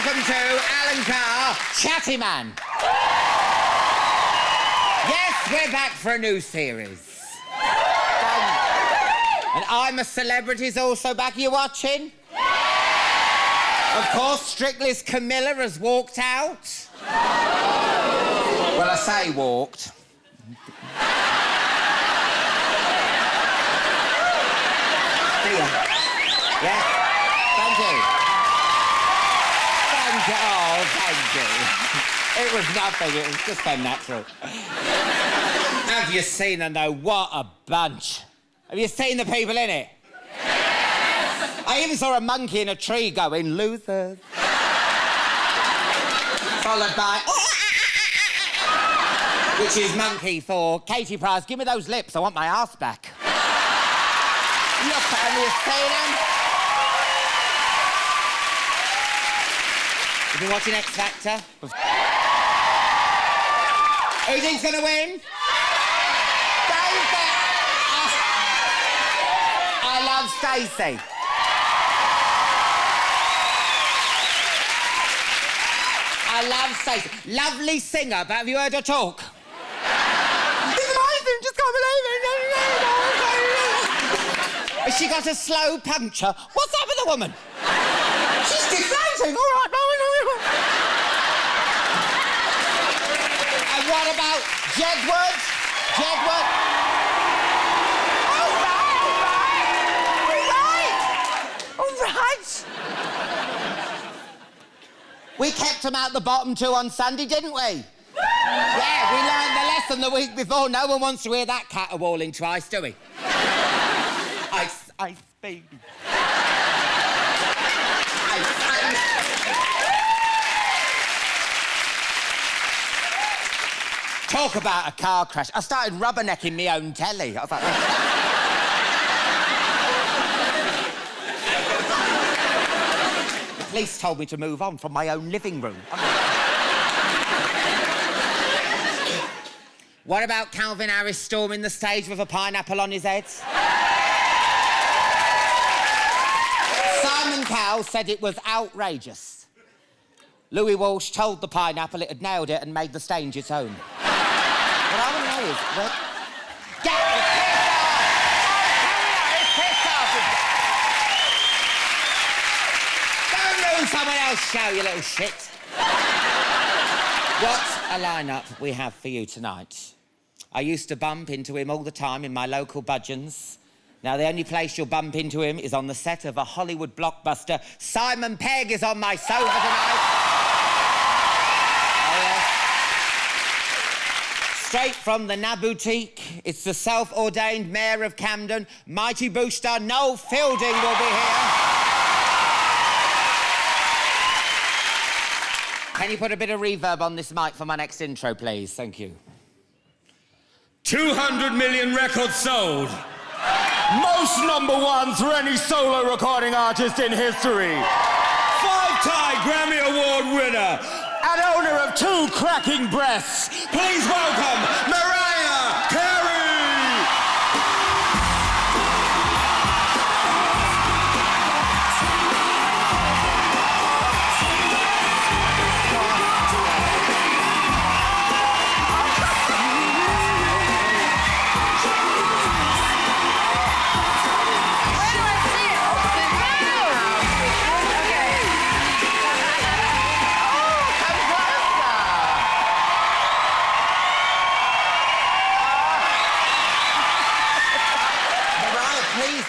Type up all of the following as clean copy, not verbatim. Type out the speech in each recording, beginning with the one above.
welcome to Alan Carr, Chatty Man. Yes, we're back for a new series. And I'm a Celebrity's also back. Are you watching? Of course, Strictly's Camilla has walked out. Well, I say walked. See ya. Yes, thank you. Thank you. Oh, thank you. It was nothing, it was just so natural. Have you seen her, though? What a bunch. Have you seen the people in it? Yes! I even saw a monkey in a tree going, losers. Followed by... which is monkey for Katie Price. Give me those lips, I want my ass back. Look, have you seen them? You been watching X Factor? Who do you think's gonna win? Stacey! I love Stacey. I love Stacey. Lovely singer, but have you heard her talk? It's amazing, just can't believe it. Has she got a slow puncture? What's up with the woman? She's deflating, all right. And what about Jedward? Jedward? All right. We kept them out the bottom two on Sunday, didn't we? Yeah, we learned the lesson the week before. No one wants to hear that caterwauling twice, do we? Ice, baby. Ice. Talk about a car crash. I started rubbernecking my own telly. I was like... The police told me to move on from my own living room. What about Calvin Harris storming the stage with a pineapple on his head? Simon Cowell said it was outrageous. Louis Walsh told the pineapple it had nailed it and made the stage its own. What I want to know is... What... Get the piss off! Don't ruin someone else's show, you little shit. What a lineup we have for you tonight. I used to bump into him all the time in my local budgeons. Now, the only place you'll bump into him is on the set of a Hollywood blockbuster. Simon Pegg is on my sofa tonight. Oh, yes. Straight from the Na Boutique, it's the self-ordained Mayor of Camden, mighty booster Noel Fielding will be here. Can you put a bit of reverb on this mic for my next intro, please? Thank you. 200 million records sold. Most #1 for any solo recording artist in history. 5-time Grammy Award winner and owner of 2 cracking breasts. Please welcome Mariah Carey.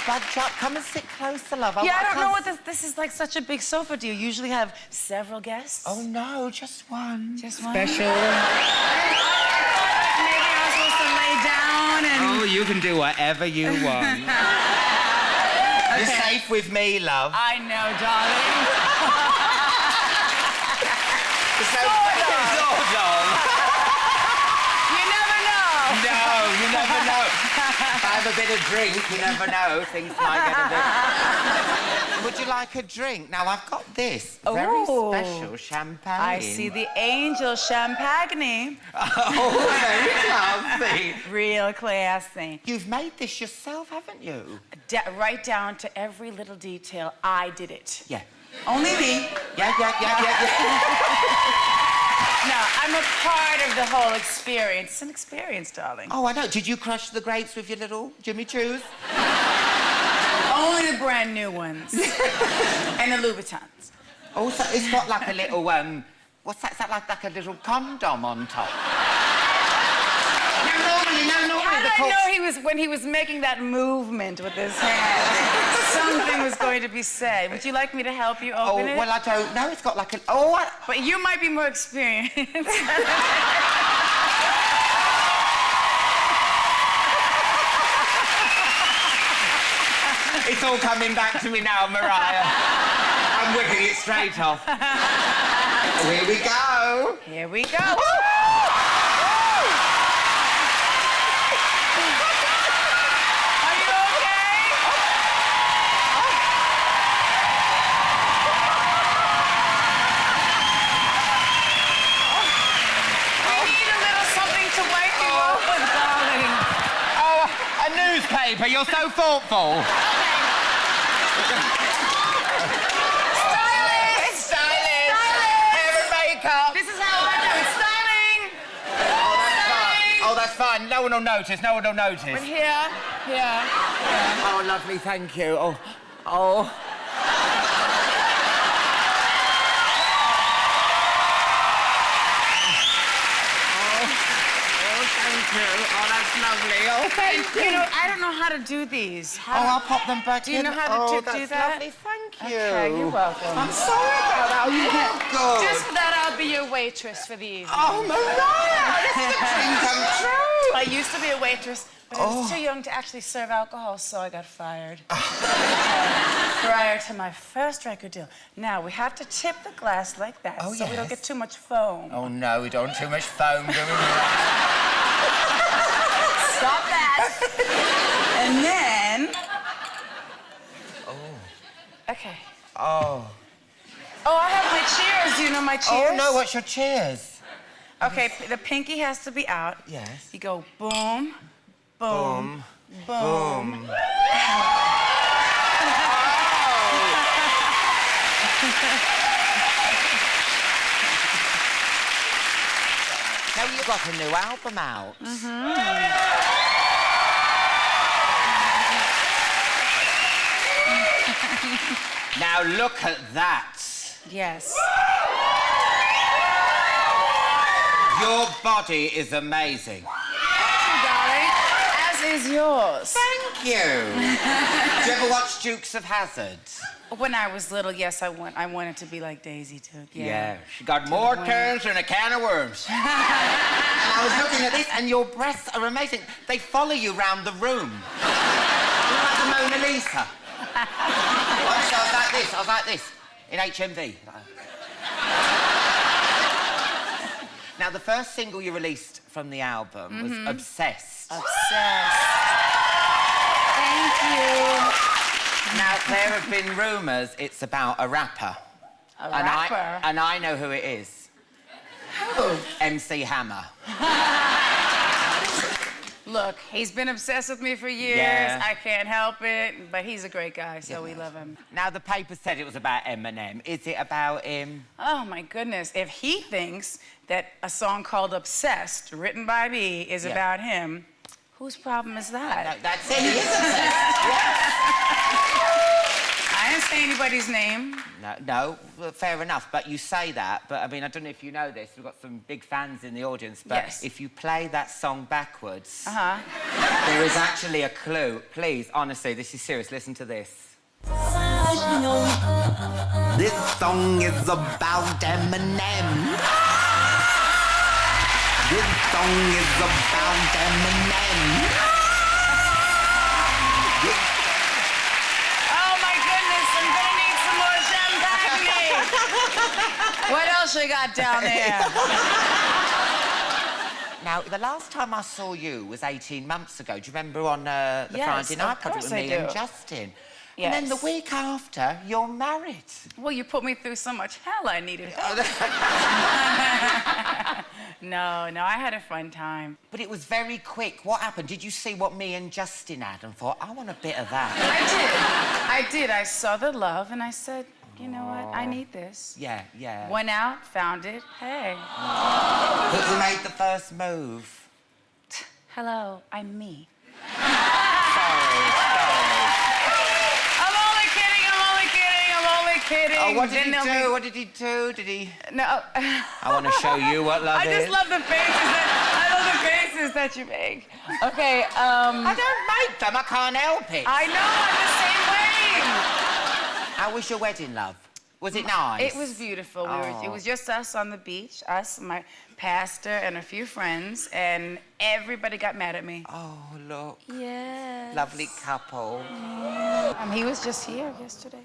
Budge up. Come and sit closer, love. Yeah, I don't know what this is like such a big sofa. Do you usually have several guests? Oh, no, just one. Just one? Special. Maybe I'm supposed to lay down and... Oh, you can do whatever you want. Okay. You're safe with me, love. I know, darling. Sort of. You never know. No, you never know. If I have a bit of drink, you never know. Things might get a bit... Would you like a drink? Now, I've got this very special champagne. I see the angel champagne. Oh, very classy. Real classy. You've made this yourself, haven't you? Right down to every little detail. I did it. Yeah. Only me. Yeah. No, I'm a part of the whole experience. It's an experience, darling. Oh, I know. Did you crush the grapes with your little Jimmy Choos? Only the brand new ones. And the Louboutins. Oh, so it's got like a little, what's that? Is that like a little condom on top? No, How did I know when he was making that movement with his hand, something was going to be said. Would you like me to help you open it? Oh, well, I don't know. It's got like an... But you might be more experienced. It's all coming back to me now, Mariah. I'm whipping it straight off. Here we go. Here we go. Newspaper, you're so thoughtful. Stylist! Hair and makeup. This is how I do it. Styling! Oh, that's fine. No one will notice. But here. Oh, lovely, thank you. Oh. Thank you. Oh, that's lovely. Oh, thank you. You know, I don't know how to do these. I'll pop them back in. Do you know how to do that? Oh, that's lovely. Thank you. Okay, you're welcome. I'm sorry about that. Oh, you look good. Just for that, I'll be your waitress for the evening. Oh, Mariah, this is a dream come true. I used to be a waitress, but I was too young to actually serve alcohol, so I got fired. Prior to my first record deal. Now, we have to tip the glass like that so we don't get too much foam. Oh, no, we don't want too much foam, do we? Stop that. And then... Okay. Oh, I have my cheers. Do you know my cheers? Oh, no, what's your cheers? Okay, the pinky has to be out. Yes. You go boom, boom, boom. Now you've got a new album out. Now look at that. Yes. Your body is amazing. Thank you, darling. As is yours. Thank you. Did you ever watch Dukes of Hazzard? When I was little, yes, I wanted to be like Daisy Duke. Yeah. She got more turns than a can of worms. And I was looking at this, and your breasts are amazing. They follow you round the room. You're like the Mona Lisa. Once I was like this, in HMV. Now, the first single you released from the album was Obsessed. Obsessed. Thank you. Now, there have been rumours it's about a rapper. A rapper? And I know who it is. Who? MC Hammer. Look, he's been obsessed with me for years. Yeah. I can't help it, but he's a great guy, so we love him. Now, the paper said it was about Eminem. Is it about him? Oh, my goodness. If he thinks that a song called Obsessed, written by me, is about him, whose problem is that? No, that's it. He is obsessed. I didn't say anybody's name. No, well, fair enough. But you say that. But I mean, I don't know if you know this. We've got some big fans in the audience. But if you play that song backwards, there is actually a clue. Please, honestly, this is serious. Listen to this. This song is about Eminem. This song is about Eminem. What else you got down there? Now, the last time I saw you was 18 months ago. Do you remember on the Friday night club with me and Justin? Yes. And then the week after, you're married. Well, you put me through so much hell, I needed help. No, I had a fun time. But it was very quick. What happened? Did you see what me and Justin had and thought, I want a bit of that? I did. I saw the love and I said, you know what? I need this. Yeah, yeah. Went out, found it. Hey. Who made the first move? Hello, I'm me. Sorry. I'm only kidding. Oh, what did he do? What did he do? Did he... No. I want to show you what love is. I just love the faces that you make. Okay, I don't make them. I can't help it. I know, I'm the same way. How was your wedding, love? Was it nice? It was beautiful. Oh. It was just us on the beach, us, my pastor, and a few friends, and everybody got mad at me. Oh, look. Yes. Lovely couple. He was just here yesterday.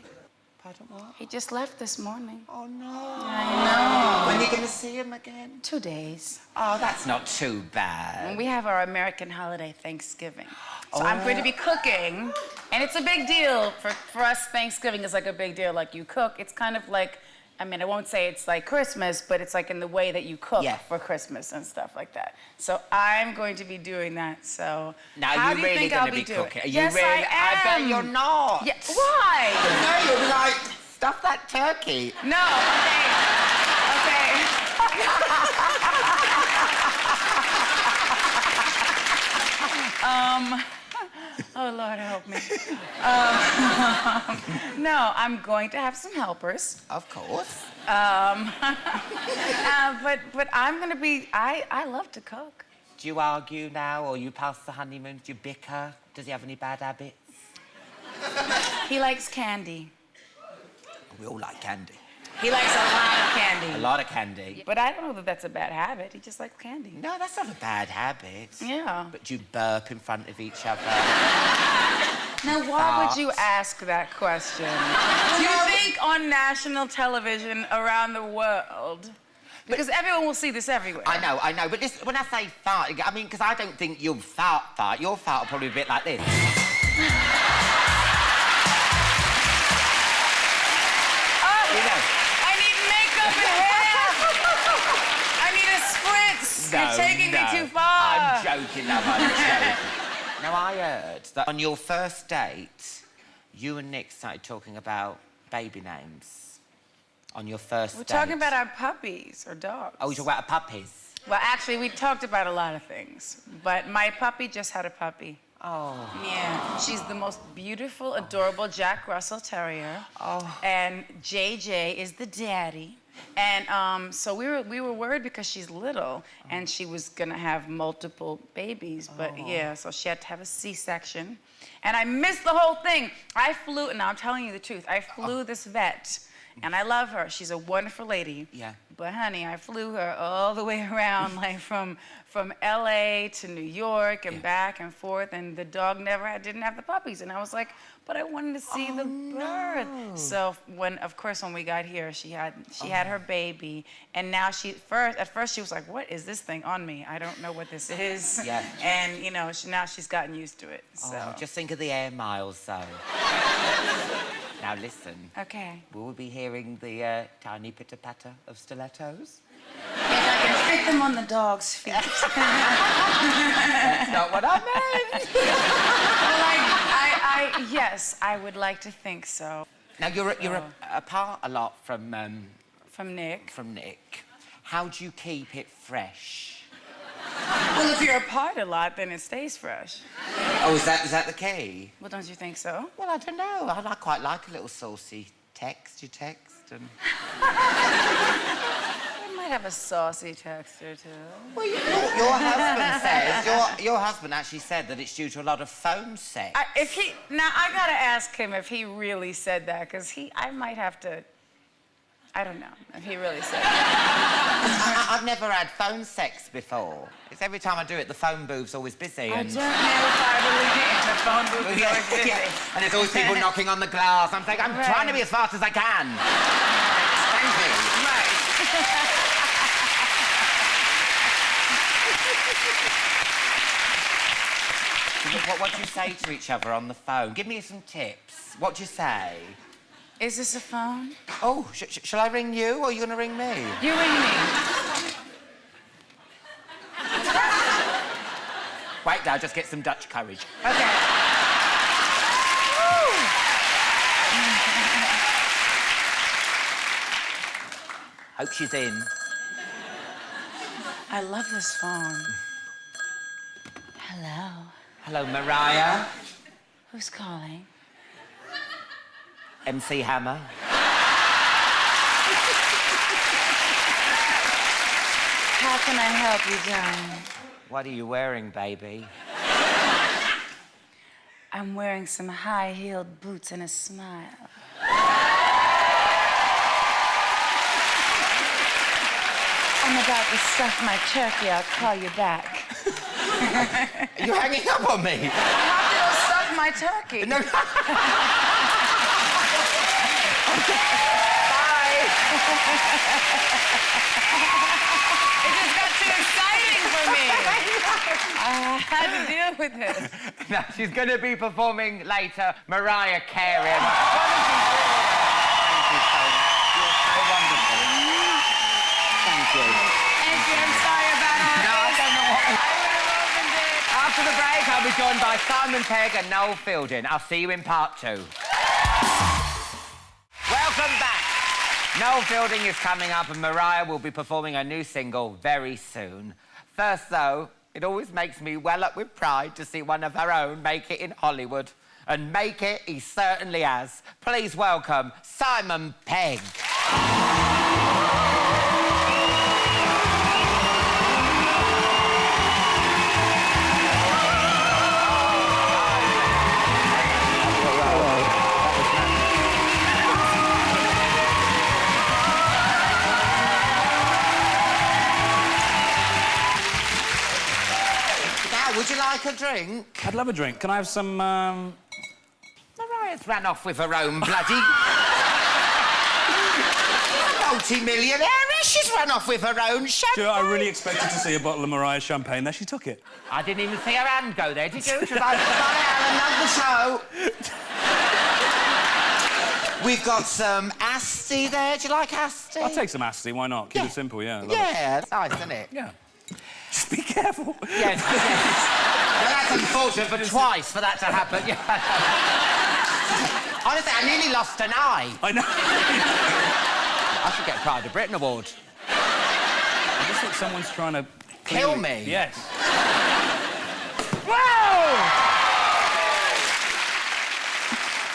Pardon, what? He just left this morning. Oh, no. I know. When are you going to see him again? 2 days. Oh, that's not too bad. And we have our American holiday, Thanksgiving. So I'm going to be cooking, and it's a big deal. For us, Thanksgiving is like a big deal. Like, you cook, it's kind of like, I mean, I won't say it's like Christmas, but it's like in the way that you cook for Christmas and stuff like that. So I'm going to be doing that, so now, how you're do you really think going I'll to be doing? cooking? Are you Yes, really? I am. I bet you're not. Yeah. Why? No, you'll be like, stuff that turkey. No, okay. Oh, Lord, help me. No, I'm going to have some helpers. Of course. But I'm going to be, I love to cook. Do you argue now, or you past the honeymoon? Do you bicker? Does he have any bad habits? He likes candy. We all like candy. He likes a lot of candy. A lot of candy. But I don't know that that's a bad habit. He just likes candy. No, that's not a bad habit. Yeah. But you burp in front of each other. Now, why would you ask that question? Do you think on national television around the world? Because everyone will see this everywhere. I know. But this, when I say fart, I mean, because I don't think you'll fart. Your fart will probably be a bit like this. You know. I need makeup and hair. I need a spritz. You're taking me too far. I'm joking, love. I'm joking. Now, I heard that on your first date, you and Nick started talking about baby names. On your first date. We're talking about our puppies or dogs. Oh, you're talking about puppies? Well, actually, we talked about a lot of things. But my puppy just had a puppy. Oh. Yeah, she's the most beautiful, adorable Jack Russell Terrier. Oh. And JJ is the daddy. And so we were worried because she's little and she was gonna have multiple babies. But yeah, so she had to have a C-section. And I missed the whole thing. I flew, and I'm telling you the truth, I flew this vet. And I love her. She's a wonderful lady. Yeah. But honey, I flew her all the way around, like from LA to New York and back and forth, and the dog didn't have the puppies. And I was like, but I wanted to see the birth. So of course when we got here, she had her baby, and now at first she was like, what is this thing on me? I don't know what this is. Yeah. And you know, now she's gotten used to it. So. Oh, just think of the air miles, though. Now listen. Okay. Will we be hearing the tiny pitter-patter of stilettos? If I can fit them on the dog's feet. That's not what I meant. Well, yes, I would like to think so. Now, you're apart a lot from Nick. From Nick. How do you keep it fresh? Well, if you're apart a lot, then it stays fresh. Oh, is that the key? Well, don't you think so? Well, I don't know. I quite like a little saucy text. You text and... I might have a saucy text or two. Well, your husband says... Your husband actually said that it's due to a lot of phone sex. Now, I gotta ask him if he really said that, because I might have to... I don't know if he really said that. I've never had phone sex before. It's every time I do it, the phone booth's always busy. I don't know if I believe the phone booth is always busy. Yeah. And there's always people knocking on the glass. I'm thinking, I'm trying to be as fast as I can. Thank you. Right. What do you say to each other on the phone? Give me some tips. What do you say? Is this a phone? Oh, shall I ring you, or are you going to ring me? You ring me. Wait, now, just get some Dutch courage. Okay. Hope she's in. I love this phone. Hello. Hello, Mariah. Who's calling? MC Hammer. How can I help you, darling? What are you wearing, baby? I'm wearing some high-heeled boots and a smile. I'm about to stuff my turkey. I'll call you back. You're hanging up on me. I have to go stuff my turkey. No. Bye. It just got too exciting for me. I had to deal with it. Now, she's going to be performing later, Mariah Carey. Thank you so much. You're so wonderful. Thank you. Thank you. I'm sorry about all No, I this. don't know what... I would have opened it. After the break, I'll be joined by Simon Pegg and Noel Fielding. I'll see you in part 2. Welcome back. Noel Fielding is coming up and Mariah will be performing a new single very soon. First, though, it always makes me well up with pride to see one of her own make it in Hollywood. And make it, he certainly has. Please welcome Simon Pegg. Would you like a drink? I'd love a drink. Can I have some, Mariah's ran off with her own bloody... multi-millionaire. She's run off with her own champagne. I really expected to see a bottle of Mariah champagne there. She took it. I didn't even see her hand go there, did you? Bye, Alan. Love the show. We've got some Asti there. Do you like Asti? I'll take some Asti. Why not? Keep it simple, yeah. Yeah, it's nice, isn't it? Yeah. Just be careful. Yes, yes. Well, that's unfortunate for twice for that to happen. Yeah. Honestly, I nearly lost an eye. I know. I should get a Pride of Britain award. I just think someone's trying to... Kill me? Yes. Whoa!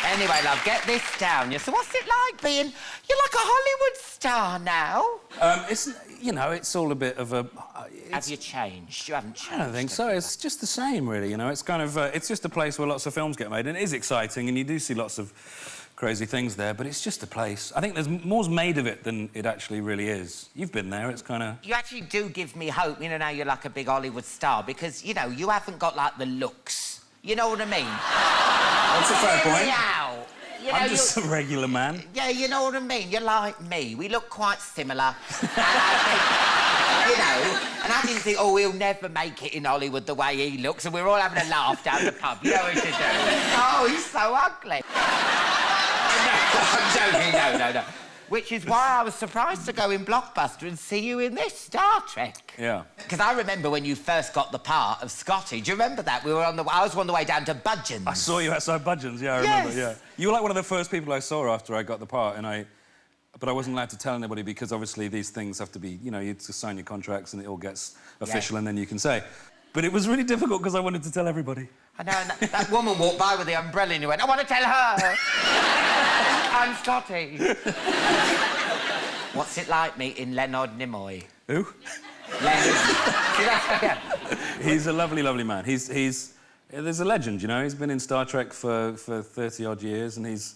Anyway, love, get this down. So what's it like being... You're like a Hollywood star now. It's, you know, it's all a bit of a... Have you changed? You haven't changed. I don't think so. It's just the same, really, you know. It's kind of... it's just a place where lots of films get made, and it is exciting, and you do see lots of crazy things there, but it's just a place. I think there's more's made of it than it actually really is. You've been there, it's kind of... You actually do give me hope, you know, now you're like a big Hollywood star, because, you know, you haven't got, like, the looks. You know what I mean? That's a fair point. Now, you know, I'm just a regular man. Yeah, you know what I mean? You're like me. We look quite similar. And I think, you know, and I didn't think, oh, he'll never make it in Hollywood the way he looks, and we're all having a laugh down the pub. You know what to do? Oh, he's so ugly. I'm joking, no. Which is why I was surprised to go in Blockbuster and see you in this Star Trek. Yeah. Because I remember when you first got the part of Scotty. Do you remember that? I was on the way down to Budgeon's. I saw you outside Budgeon's, yeah, I remember, yeah. You were like one of the first people I saw after I got the part, but I wasn't allowed to tell anybody because obviously these things have to be, you know, you have to sign your contracts and it all gets official and then you can say. But it was really difficult because I wanted to tell everybody. I know, and that woman walked by with the umbrella and you went, I want to tell her. I'm Scotty. What's it like meeting Leonard Nimoy? Who? Leonard. He's a lovely, lovely man. There's a legend, you know. He's been in Star Trek for 30-odd years and he's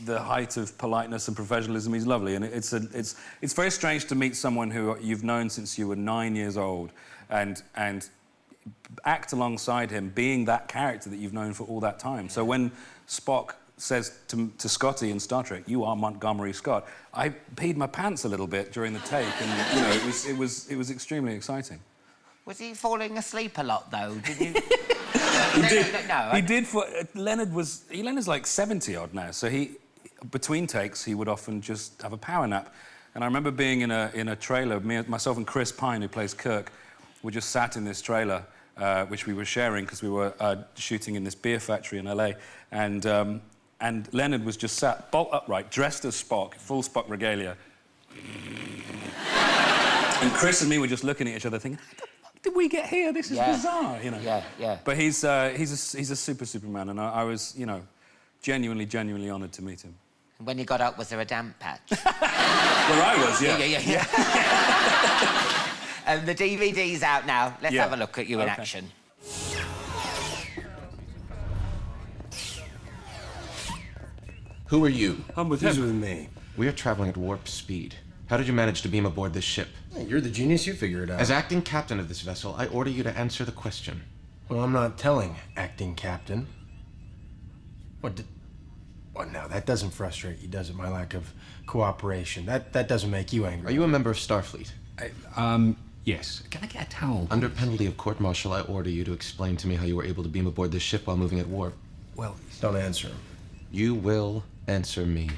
the height of politeness and professionalism. He's lovely, and it's very strange to meet someone who you've known since you were 9 years old and act alongside him, being that character that you've known for all that time. So when Spock says to Scotty in Star Trek, "You are Montgomery Scott," I peed my pants a little bit during the take, and you know, it was extremely exciting. Was he falling asleep a lot though? Did you? He did. Leonard's like 70-odd now, so between takes he would often just have a power nap. And I remember being in a trailer. Myself and Chris Pine, who plays Kirk, we just sat in this trailer, which we were sharing because we were shooting in this beer factory in LA, and Leonard was just sat bolt upright, dressed as Spock, full Spock regalia. And Chris and me were just looking at each other thinking, how the fuck did we get here? This is bizarre, you know. Yeah, yeah. But he's a Superman, and I was, you know, genuinely honoured to meet him. When you got up, was there a damp patch? Where I was, yeah. Yeah. And the DVD's out now. Let's have a look at you in action. Who are you? I'm with him. He's with me. We are traveling at warp speed. How did you manage to beam aboard this ship? Hey, you're the genius, you figure it out. As acting captain of this vessel, I order you to answer the question. Well, I'm not telling, acting captain. What now? That doesn't frustrate you, does it? My lack of cooperation. That doesn't make you angry. Are you a member of Starfleet? Yes. Can I get a towel? Under penalty of court-martial, I order you to explain to me how you were able to beam aboard this ship while moving at warp. Well, don't answer him. You will answer me.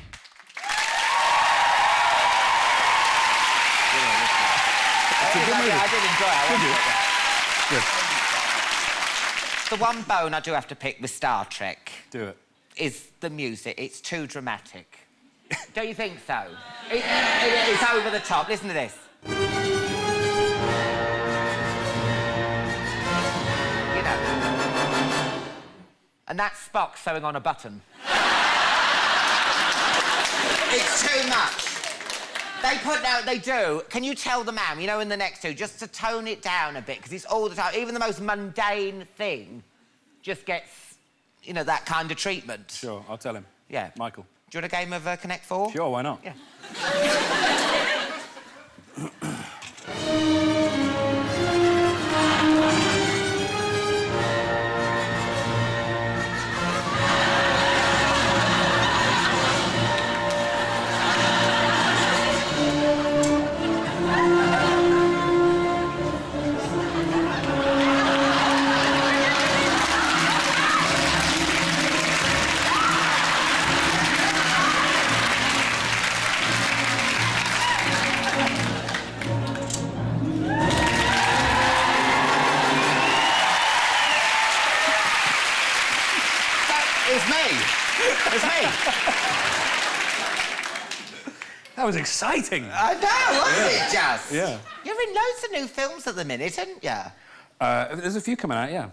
I did enjoy it. The one bone I do have to pick with Star Trek... Do it. ...is the music. It's too dramatic. Don't you think so? It's over the top. Listen to this. You know. And that's Spock sewing on a button. It's too much. They do. Can you tell the man, you know, in the next two, just to tone it down a bit, because it's all the time. Even the most mundane thing just gets, you know, that kind of treatment. Sure, I'll tell him. Yeah. Michael. Do you want a game of Connect 4? Sure, why not? Yeah. That was exciting. I know, wasn't it, just? Yeah. You're in loads of new films at the minute, aren't you? There's a few coming out, yeah.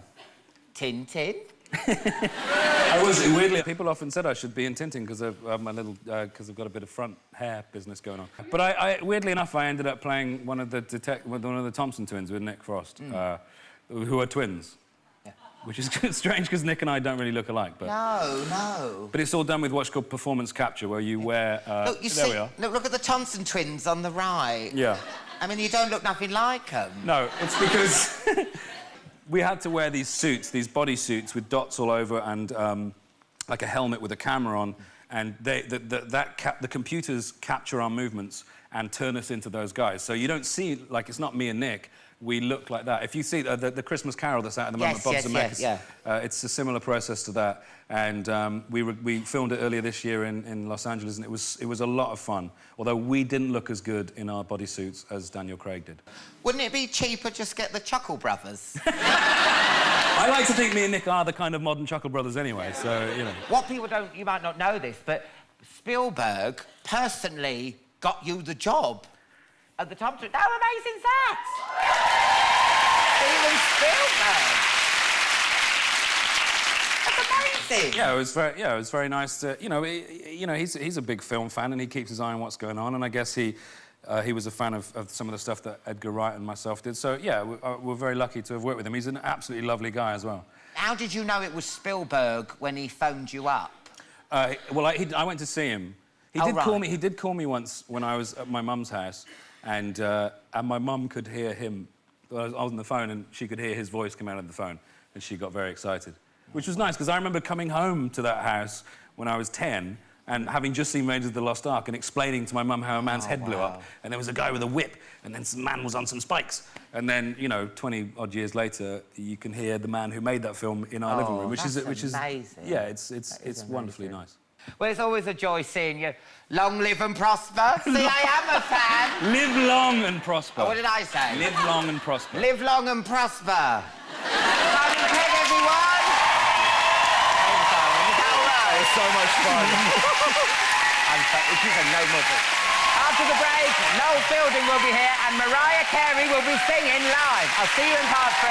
Tintin. I was, weirdly, people often said I should be in Tintin because I've got a bit of front hair business going on. But I weirdly enough, I ended up playing one of the Thompson twins with Nick Frost, who are twins. Yeah. Which is strange because Nick and I don't really look alike. But No. But it's all done with what's called performance capture, where you wear. Look, you there see. we are. Look at the Thompson twins on the right. Yeah. I mean, you don't look nothing like them. No, it's because we had to wear these suits, these body suits with dots all over and like a helmet with a camera on, and the computers capture our movements and turn us into those guys. So you don't see, like, it's not me and Nick. We look like that. If you see the Christmas Carol that's out at the moment, Bob's and Mac, it's a similar process to that. And we filmed it earlier this year in Los Angeles, and it was a lot of fun. Although we didn't look as good in our bodysuits as Daniel Craig did. Wouldn't it be cheaper just get the Chuckle Brothers? I like to think me and Nick are the kind of modern Chuckle Brothers anyway, so, you know. What people don't... You might not know this, but Spielberg personally got you the job at the top. How amazing is that? Steven Spielberg. That's amazing. Yeah, it was very nice to, you know, he's a big film fan and he keeps his eye on what's going on, and I guess he was a fan of some of the stuff that Edgar Wright and myself did. So yeah, we're very lucky to have worked with him. He's an absolutely lovely guy as well. How did you know it was Spielberg when he phoned you up? Well, I went to see him. He did call me once when I was at my mum's house, and my mum could hear him. I was on the phone, and she could hear his voice come out of the phone, and she got very excited, which was nice because I remember coming home to that house when I was 10 and having just seen Raiders of the Lost Ark and explaining to my mum how a man's head blew up, and there was a guy with a whip, and then some man was on some spikes, and then 20-odd years later, you can hear the man who made that film in our living room, which is amazing. Yeah, it's wonderfully nice. Well, it's always a joy seeing you. Long live and prosper. See, I am a fan. Live long and prosper. Oh, what did I say? Live long and prosper. Live long and prosper. Alan Carr, everyone. Is that all right? It's so much fun. It is a no mother. after the break, Noel Fielding will be here and Mariah Carey will be singing live. I'll see you in part 3.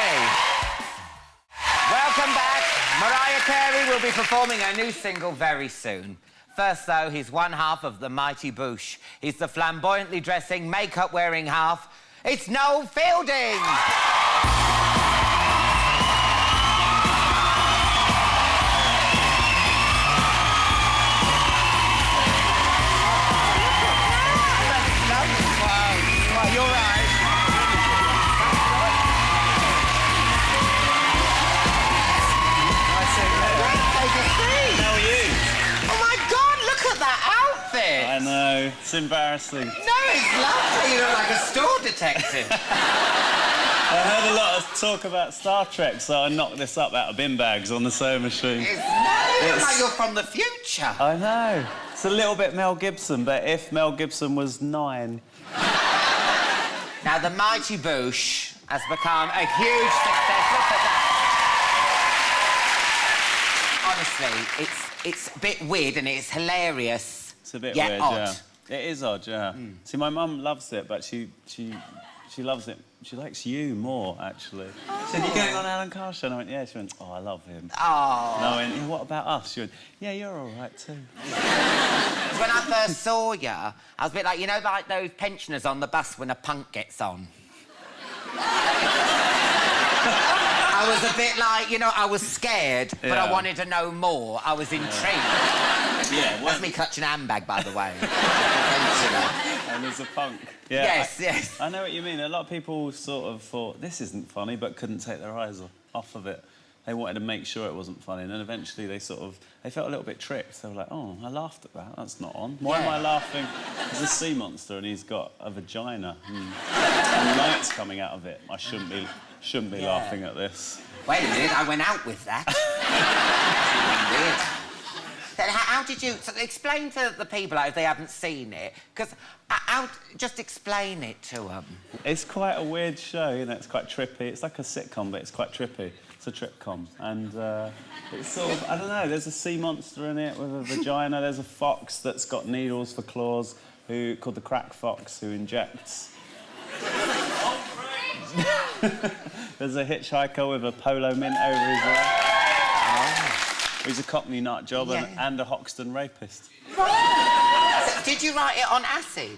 Welcome back. Mariah Carey will be performing her new single very soon. First, though, he's one half of the mighty Boosh. He's the flamboyantly dressing, makeup-wearing half. It's Noel Fielding! Well, you're right. How are you? Oh, my God, look at that outfit! I know, it's embarrassing. No, it's lovely. You look like a store detective. I heard a lot of talk about Star Trek, so I knocked this up out of bin bags on the sewing machine. You look like you're from the future. I know. It's a little bit Mel Gibson, but if Mel Gibson was 9. Now, the mighty Boosh has become a huge success. Look at that. Honestly, it's a bit weird and it's hilarious. It's a bit yet weird, odd. yeah. It is odd, yeah. See, my mum loves it, but she loves it. She likes you more, actually. She said, you going on Alan Carr show? And I went, yeah. She went, oh, I love him. Oh. And I went, yeah, what about us? She went, yeah, you're all right, too. When I first saw you, I was a bit like, you know, like those pensioners on the bus when a punk gets on. I was a bit like, you know, I was scared, but I wanted to know more. I was intrigued. Yeah, That's me clutching a handbag, by the way. And there's a punk. Yeah, Yes. I know what you mean. A lot of people sort of thought, this isn't funny, but couldn't take their eyes off of it. They wanted to make sure it wasn't funny, and then eventually they felt a little bit tricked. They were like, oh, I laughed at that. That's not on. Why am I laughing? There's a sea monster, and he's got a vagina. And light's coming out of it. I shouldn't be laughing at this. Wait a minute, I went out with that. Weird. Then how did you... So explain to the people if they haven't seen it, because just explain it to them. It's quite a weird show, you know, it's quite trippy. It's like a sitcom, but it's quite trippy. It's a tripcom. And it's sort of, I don't know, there's a sea monster in it with a vagina. There's a fox that's got needles for claws, called the crack fox, who injects. There's a hitchhiker with a polo mint over his leg. He's a Cockney nut job and a Hoxton rapist. So, did you write it on acid?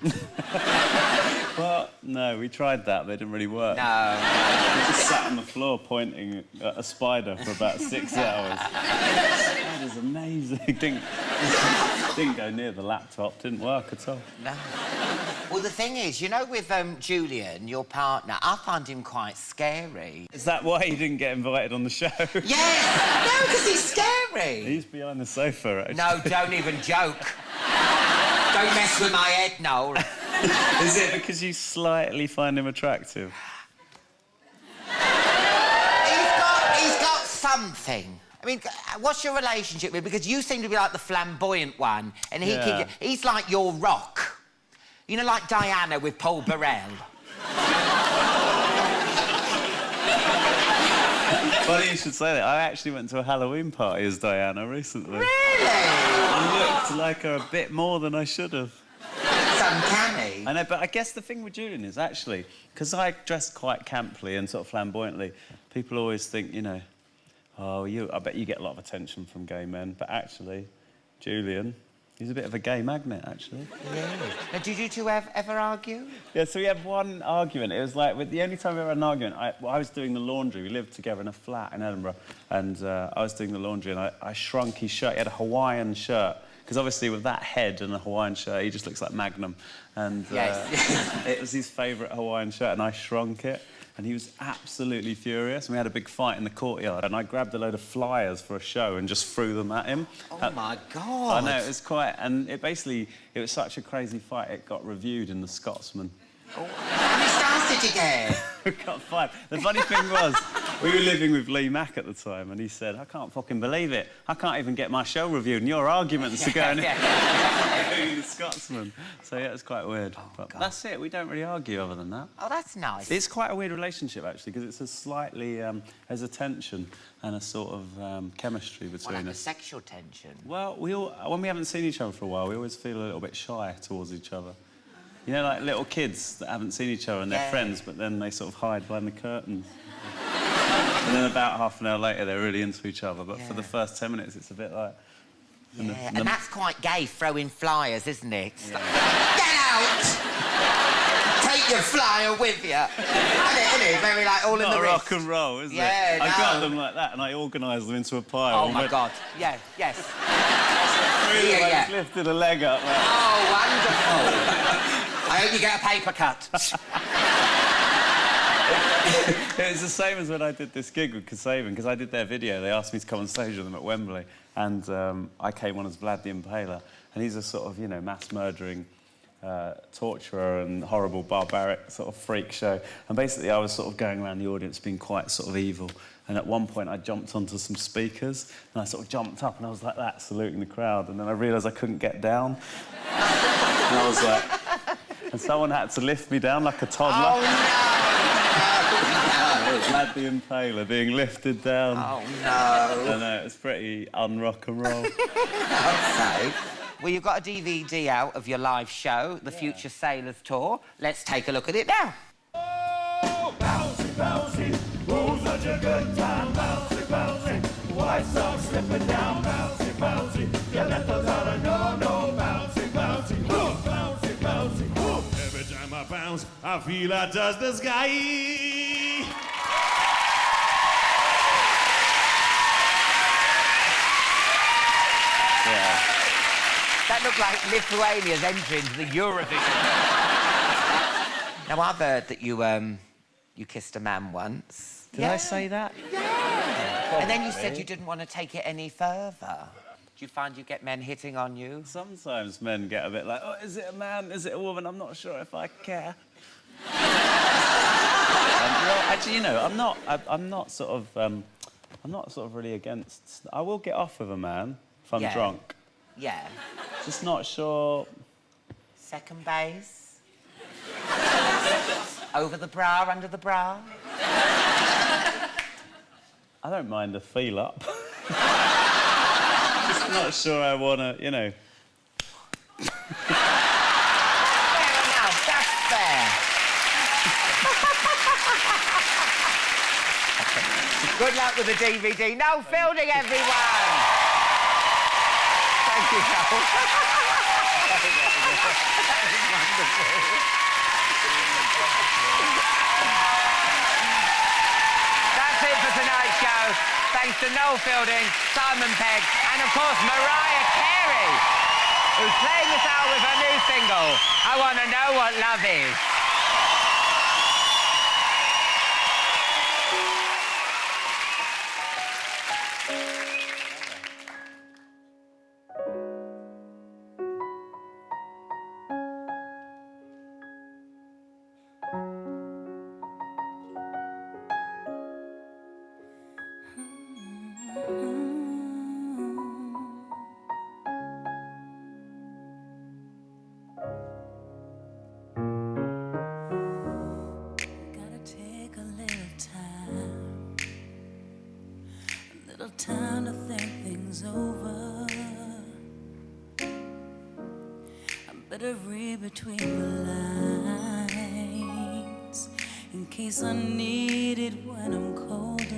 Well, no, we tried that, but it didn't really work. No. We just sat on the floor pointing at a spider for about 6 hours. That is amazing. Didn't go near the laptop, didn't work at all. No. Well, the thing is, you know, with Julian, your partner, I find him quite scary. Is that why you didn't get invited on the show? Yes! No, because he's scary. He's behind the sofa, actually. No, don't even joke. Don't mess with my head, Noel. Is it because you slightly find him attractive? He's got something. I mean, what's your relationship with? Because you seem to be like the flamboyant one, and he's like your rock. You know, like Diana with Paul Burrell. Funny you should say that. I actually went to a Halloween party as Diana recently. Really? I looked like her a bit more than I should have. It's uncanny. I know, but I guess the thing with Julian is actually, because I dress quite camply and sort of flamboyantly, people always think, you know, oh, I bet you get a lot of attention from gay men, but actually, Julian... He's a bit of a gay magnet, actually. Yeah. Now, did you two ever argue? Yeah, so we had one argument. It was like, the only time we ever had an argument, I was doing the laundry. We lived together in a flat in Edinburgh, and I was doing the laundry, and I shrunk his shirt. He had a Hawaiian shirt, because obviously with that head and a Hawaiian shirt, he just looks like Magnum. And it was his favourite Hawaiian shirt, and I shrunk it. And he was absolutely furious. And we had a big fight in the courtyard. And I grabbed a load of flyers for a show and just threw them at him. Oh, my God. I know, it was quite... And it was such a crazy fight, it got reviewed in The Scotsman. Oh. How many stars did you get? We got 5. The funny thing was, we were living with Lee Mack at the time, and he said, I can't fucking believe it. I can't even get my show reviewed, and your arguments are going in The Scotsman. So, yeah, it's quite weird. Oh, but that's it. We don't really argue other than that. Oh, that's nice. It's quite a weird relationship, actually, because it's a slightly... there's a tension and a sort of chemistry between like us. a sexual tension? Well, when we haven't seen each other for a while, we always feel a little bit shy towards each other. You know, like little kids that haven't seen each other and they're Yeah. friends, but then they sort of hide behind the curtains. And then about half an hour later, they're really into each other. But for the first 10 minutes, it's a bit like... Yeah, and that's quite gay, throwing flyers, isn't it? Get out! Take your flyer with you. Isn't it? Very, like, all in the Not wrist. rock and roll, is it? Yeah, I no. got them like that and I organised them into a pile. Oh, my God. Yeah, yes. I just lifted a leg up. Like... Oh, wonderful. I hope you get a paper cut. It was the same as when I did this gig with Kasabian, because I did their video. They asked me to come on stage with them at Wembley, and I came on as Vlad the Impaler, and he's a sort of, you know, mass-murdering torturer and horrible, barbaric sort of freak show. And basically, I was sort of going around the audience being quite sort of evil. And at one point, I jumped onto some speakers, and I sort of jumped up, and I was like that, saluting the crowd. And then I realised I couldn't get down. And I was like... And someone had to lift me down like a toddler. Oh, no! Vlad the Impaler being lifted down. Oh, no. I know, it's pretty un-rock and roll. So, well, you've got a DVD out of your live show, the Future Sailors Tour. Let's take a look at it now. Oh, bouncy, bouncy, oh, such a good time, bouncy, bouncy. White socks slipping down, bouncy, bouncy. You let those out of no, bouncy, bouncy, bouncy, bouncy. Every time I bounce, I feel I touch the sky. That looked like Lithuania's entry into the Eurovision. Now, I've heard that you kissed a man once. Did I say that? Yeah. And then you said you didn't want to take it any further. Do you find you get men hitting on you? Sometimes men get a bit like, oh, is it a man? Is it a woman? I'm not sure if I care. Actually, you know, I'm not sort of really against... I will get off with a man if I'm drunk. Yeah. Just not sure... Second base? Over the bra, under the bra? I don't mind a feel up. Just not sure I want to, you know... Fair enough, that's fair. Good luck with the DVD. Noel Fielding, everyone! Thank you, Noel. That was wonderful. That's it for tonight's show. Thanks to Noel Fielding, Simon Pegg, and of course Mariah Carey, who's playing us out with her new single, I Want to Know What Love Is. Time to think things over. I better read between the lines in case I need it when I'm colder.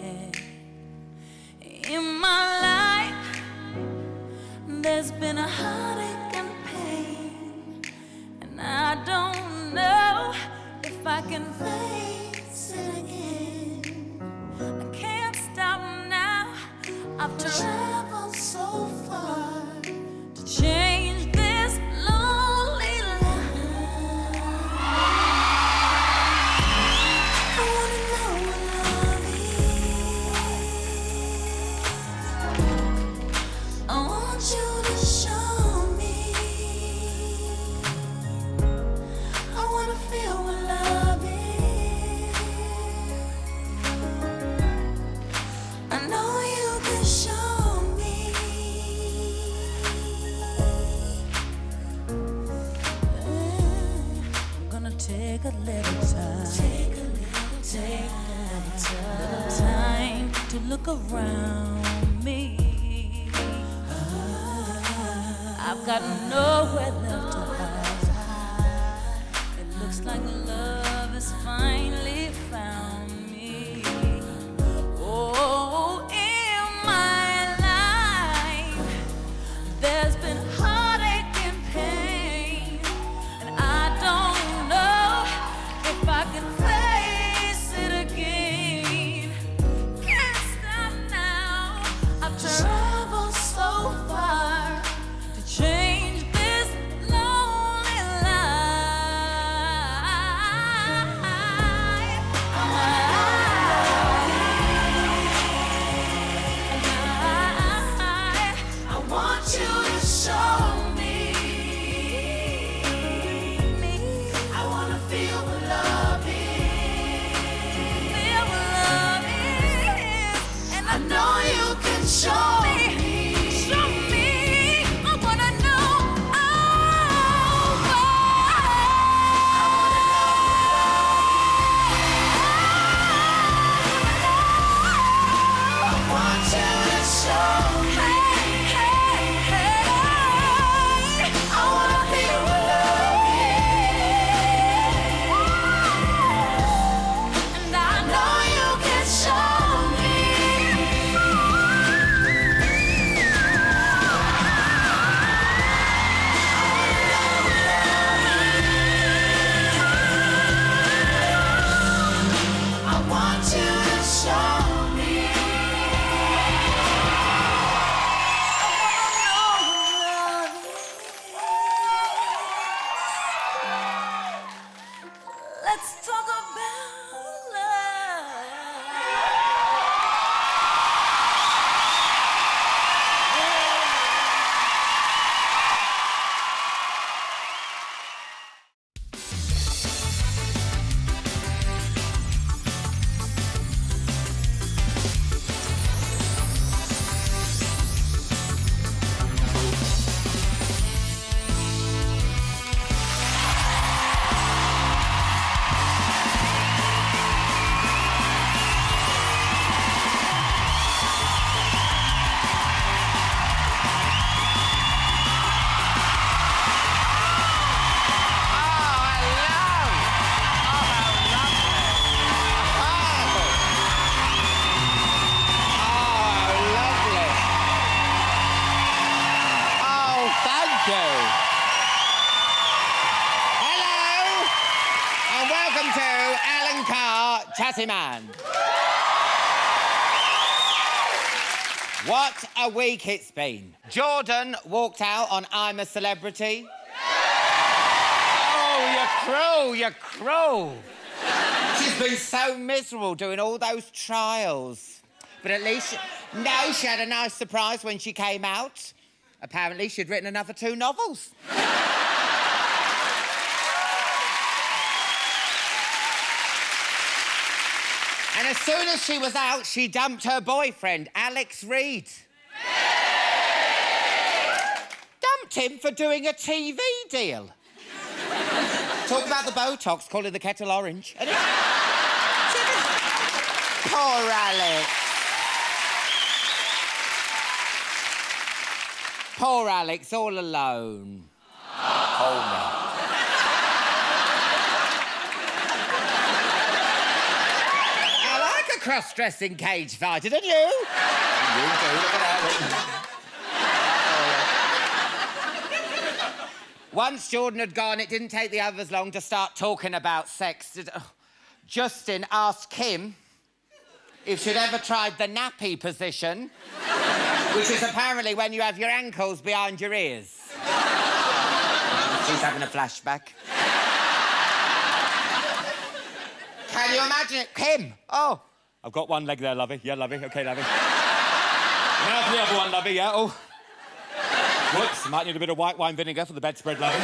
Yeah. In my life, there's been a heartache and pain, and I don't know if I can face it again. I can't stop now. I've traveled so far to change this lonely life. I wanna know what love is. I want you to show me. I wanna feel what love is. I know you can show me. I'm gonna take a little time. Take a little time to look around me. I got nowhere left to hide. It looks like love has finally found me. Oh, in my life, there's been heartache and pain, and I don't know if I can face it again. Can't stop now. I've traveled so far to change this lonely life. I want you to show me. I want to feel what love is. Feel what love is. And I know you can show me. Show me. I want to know. Oh, I want you to show me. I want to feel what love is. And I know you can show me. I want you to show me. I wanna know what love is. Let's talk about love. Hello, and welcome to Alan Carr, Chatty Man. What a week it's been. Jordan walked out on I'm a Celebrity. Oh, you're cruel. She's been so miserable doing all those trials. But at least, she had a nice surprise when she came out. Apparently, she'd written another 2 novels. And as soon as she was out, she dumped her boyfriend, Alex Reid. Dumped him for doing a TV deal. Talk about the Botox, calling the kettle orange. Poor Alex. Poor Alex, all alone. Oh, no. Cross-dressing cage fighter, didn't you? You too, look at that. Once Jordan had gone, it didn't take the others long to start talking about sex. Justin asked Kim if she'd ever tried the nappy position, which is apparently when you have your ankles behind your ears. She's having a flashback. Can you imagine it? Kim, oh. I've got one leg there, lovey. Yeah, lovey. OK, lovey. Now for the other one, lovey, yeah? Oh. Whoops, might need a bit of white wine vinegar for the bedspread, lovey.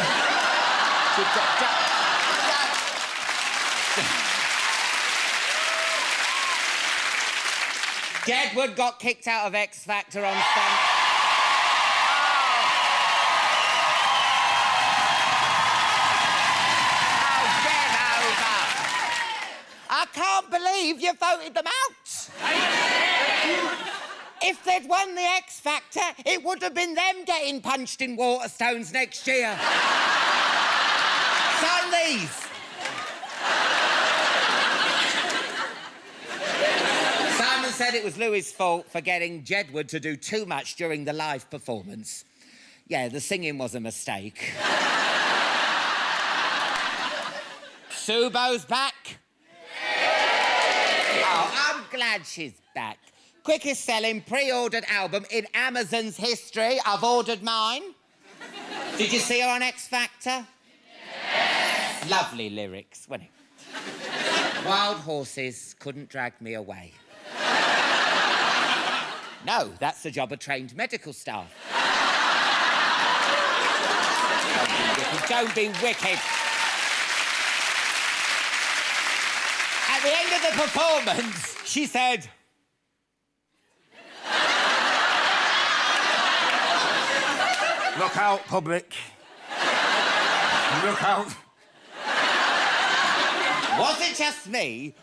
Deadwood got kicked out of X Factor on Sunday. I can't believe you voted them out. If they'd won the X Factor, it would have been them getting punched in Waterstones next year. Sign these. Simon said it was Louis' fault for getting Jedward to do too much during the live performance. Yeah, the singing was a mistake. Subo's back. Oh, I'm glad she's back. Quickest selling pre-ordered album in Amazon's history. I've ordered mine. Did you see her on X Factor? Yes. Lovely lyrics, wasn't it? Wild horses couldn't drag me away. No, that's the job of trained medical staff. Don't be wicked. At the end of the performance, she said... Look out, public. Look out. Was it just me,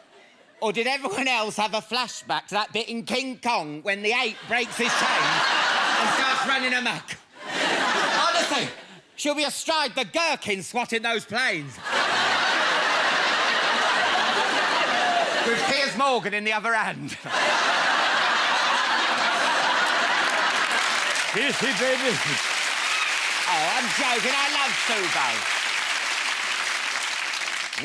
or did everyone else have a flashback to that bit in King Kong when the ape breaks his chain and starts running amok? Honestly, she'll be astride the gherkin swatting those planes. With Piers Morgan in the other hand. Kissy, baby. Oh, I'm joking. I love Subo.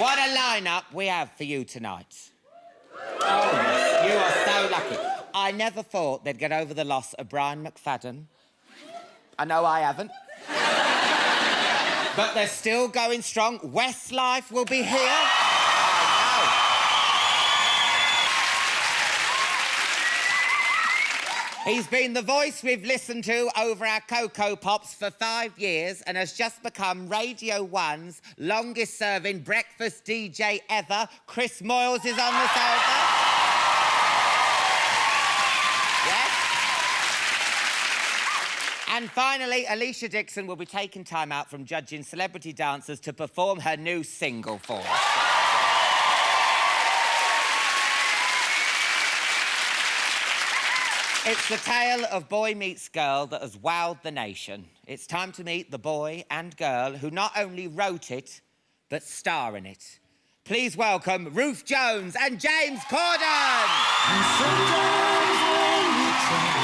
What a lineup we have for you tonight. Oh, you are so lucky. I never thought they'd get over the loss of Brian McFadden. I know I haven't. But they're still going strong. Westlife will be here. He's been the voice we've listened to over our Cocoa Pops for 5 years and has just become Radio 1's longest-serving breakfast DJ ever. Chris Moyles is on the sofa. Yes. And finally, Alesha Dixon will be taking time out from judging celebrity dancers to perform her new single for us. It's the tale of boy meets girl that has wowed the nation. It's time to meet the boy and girl who not only wrote it, but star in it. Please welcome Ruth Jones and James Corden. And sometimes when we talk,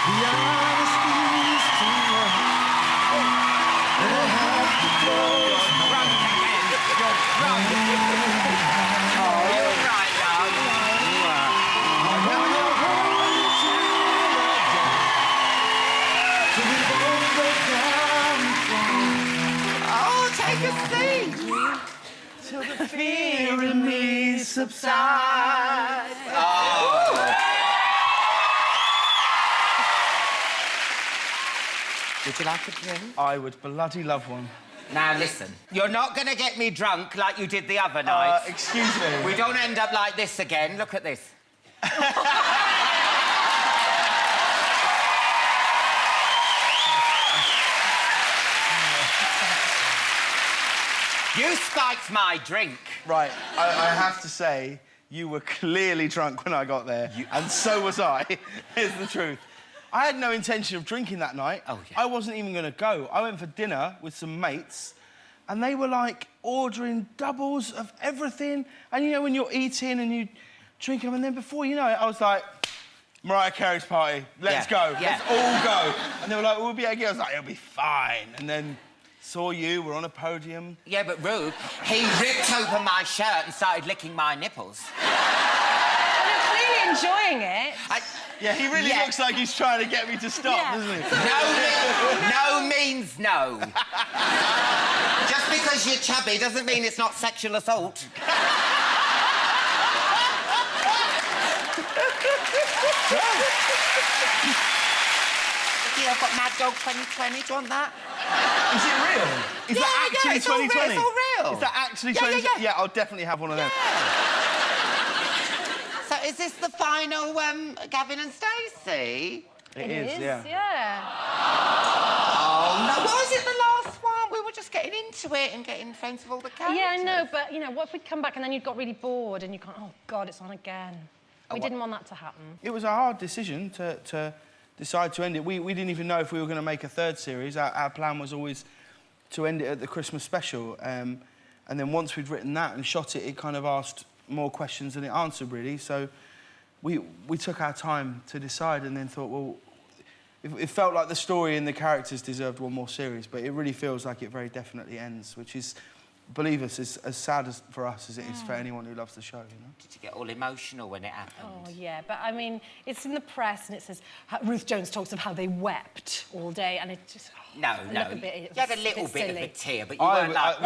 the honesty is too much. And I have to close my eyes. Till the fear in me subsides. Oh. Would you like a drink? I would bloody love one. Now, listen. You're not going to get me drunk like you did the other night. Excuse me. We don't end up like this again. Look at this. You spiked my drink. Right, I have to say, you were clearly drunk when I got there, and so was I. Here's the truth. I had no intention of drinking that night. Oh, yeah. I wasn't even going to go. I went for dinner with some mates, and they were, like, ordering doubles of everything. And, you know, when you're eating and you drink them, and then before you know it, I was like, Mariah Carey's party, let's go. Yeah. Let's all go. And they were like, we'll be again. I was like, it'll be fine. And then... saw you, we're on a podium. Yeah, but Ruth, he ripped open my shirt and started licking my nipples. Well, you're clearly enjoying it. Yeah, he really looks like he's trying to get me to stop, doesn't he? No means no. Just because you're chubby doesn't mean it's not sexual assault. I've got Mad Dog 2020. Do you want that? Is it real? Is that actually it's 2020? All real. Is that actually 2020? Yeah, I'll definitely have one of them. So is this the final Gavin and Stacey? It is, yeah. Oh, no, what was it the last one? We were just getting into it and getting friends with all the characters. Yeah, I know, but, you know, what if we come back and then you got really bored and you can't... Oh, God, it's on again. We didn't want that to happen. It was a hard decision to decide to end it. We didn't even know if we were going to make a third series. Our plan was always to end it at the Christmas special. And then once we'd written that and shot it, it kind of asked more questions than it answered, really. So we took our time to decide and then thought, well, it felt like the story and the characters deserved one more series, but it really feels like it very definitely ends, which is, believe us, as sad for us as it is for anyone who loves the show, you know? Did you get all emotional when it happened? Oh, yeah, but I mean, it's in the press and it says Ruth Jones talks of how they wept all day, and it just... No. You had a little bit of a tear, but you I weren't like...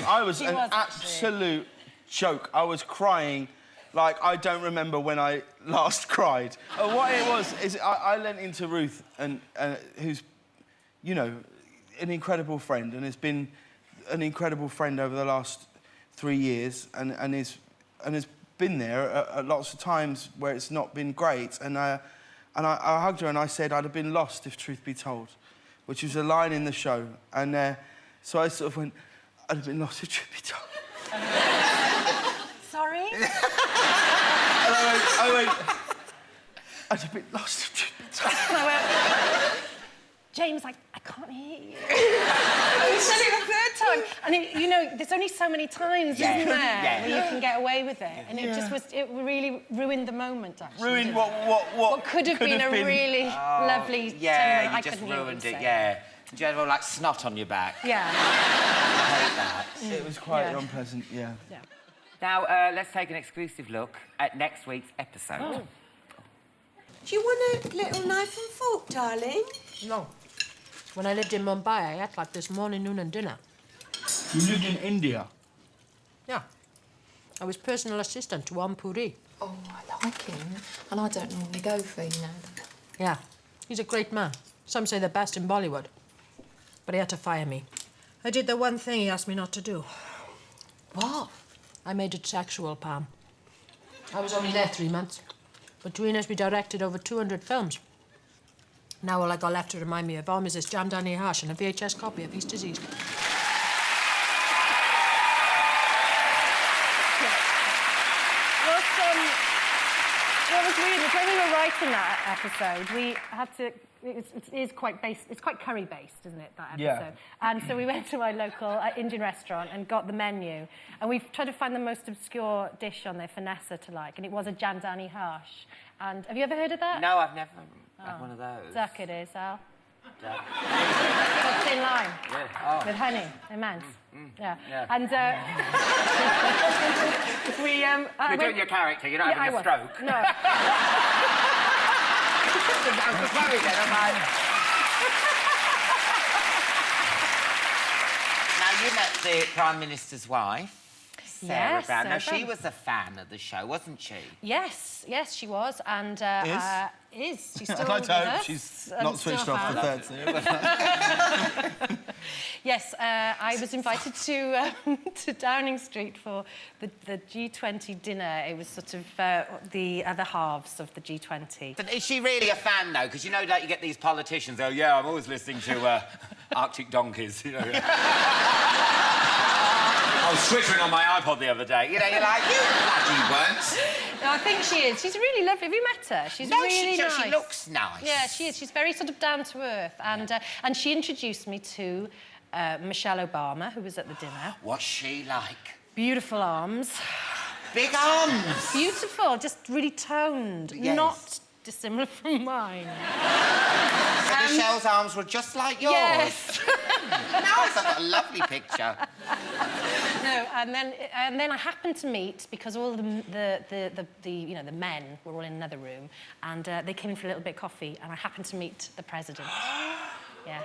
I was an absolute joke. I was crying like I don't remember when I last cried. What it was is I leant into Ruth, and who's, you know, an incredible friend and has been an incredible friend over the last 3 years and has been there at lots of times where it's not been great. And I hugged her and I said I'd have been lost if truth be told, which was a line in the show. And so I sort of went, I'd have been lost if truth be told. Sorry? And I went, I'd have been lost if truth be told. James, I can't hear you. You said it the third time. And, you know, there's only so many times, isn't there, where you can get away with it. And it really ruined the moment, actually. Ruined what could have been a really lovely... Yeah, you just ruined it, yeah. Did you have, like, snot on your back? Yeah. I hate that. It was quite unpleasant, yeah. Now, let's take an exclusive look at next week's episode. Oh. Do you want a little knife and fork, darling? No. When I lived in Mumbai, I ate like this morning, noon and dinner. You lived in India? Yeah. I was personal assistant to Puri. Oh, I like him. And I don't normally go for, you know. Yeah. He's a great man. Some say the best in Bollywood. But he had to fire me. I did the one thing he asked me not to do. What? I made it sexual, Pam. I was only there 3 months. Between us, we directed over 200 films. Now all I got left to remind me of him is this Jamdani hash and a VHS copy of East Disease. What was weird was when we were writing that episode, we had to... It's quite curry-based, isn't it, that episode? Yeah. And so we went to my local Indian restaurant and got the menu, and we tried to find the most obscure dish on there for Nessa to like, and it was a Jamdani hash. And have you ever heard of that? No, I've never had one of those. Duck it is, Al. Duck. It's in lime. Yeah. Oh. With honey, immense. Yeah. And You're doing your character, you're not having a stroke. No. I'm just worried then, I'm like... Now, you met the Prime Minister's wife, Sarah Brown. Now, she was a fan of the show, wasn't she? Yes, she was, and... Is? She's still I'd like to with hope us. she's not switched off the third series. Yes, I was invited to Downing Street for the G20 dinner. It was sort of the other halves of the G20. But is she really a fan, though? Because, you know, like, you get these politicians, oh, yeah, I'm always listening to Arctic Donkeys, you know. I was twittering on my iPod the other day. You know, you're like, you bloody weren't. No, I think she is. She's really lovely. Have you met her? She's really nice. She looks nice. Yeah, she is. She's very sort of down to earth. And she introduced me to Michelle Obama, who was at the dinner. What's she like? Beautiful arms. Big arms. Beautiful, just really toned. Yes. Not dissimilar from mine. So Michelle's arms were just like yours. Yes. Now I've got a lovely picture. No, and then I happened to meet, because all the men were all in another room, and they came in for a little bit of coffee, and I happened to meet the president. Yes.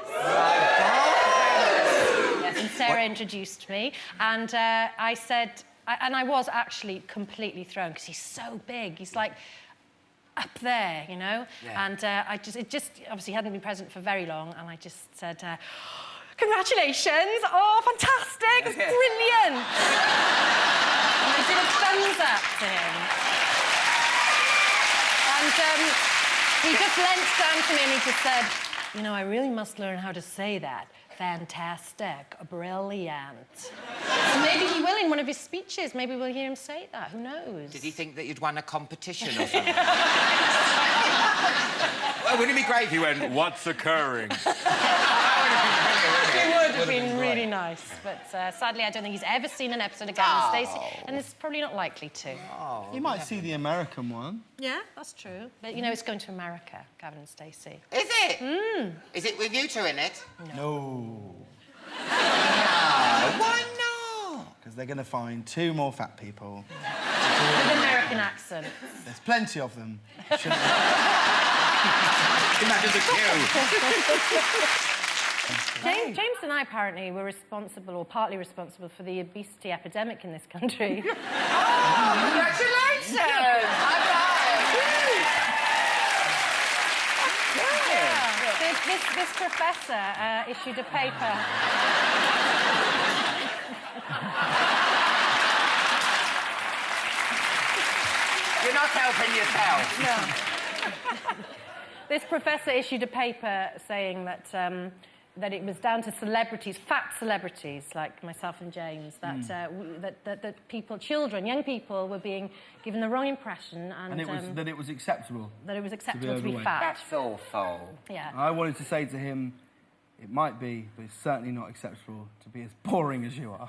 Yes, and Sarah introduced me, and I said, and I was actually completely thrown because he's so big. He's like up there, you know. Yeah. And it just obviously hadn't been present for very long, and I just said, congratulations! Oh, fantastic! It's brilliant! And I did a thumbs up to him. And he just leant down to me and he just said, You know, I really must learn how to say that. Fantastic, brilliant. So maybe he will in one of his speeches. Maybe we'll hear him say that. Who knows? Did he think that you'd won a competition or something? Well, wouldn't it be great if he went, what's occurring? It would have been really nice, but sadly I don't think he's ever seen an episode of Gavin Stacey, and it's probably not likely to. You might see the American one. Yeah, that's true. But, you know, it's going to America, Gavin and Stacey. Is it? Is it with you two in it? No. Why not? Because they're going to find 2 more fat people. With American accents. There's plenty of them. Imagine the queue. James and I apparently were responsible, or partly responsible, for the obesity epidemic in this country. Congratulations! High five! This professor issued a paper. You're not helping yourself. No. This professor issued a paper saying that that it was down to celebrities, fat celebrities like myself and James, that that people, children, young people, were being given the wrong impression, and it was acceptable. That it was acceptable to be fat. That's awful. Yeah. I wanted to say to him, it might be, but it's certainly not acceptable to be as boring as you are.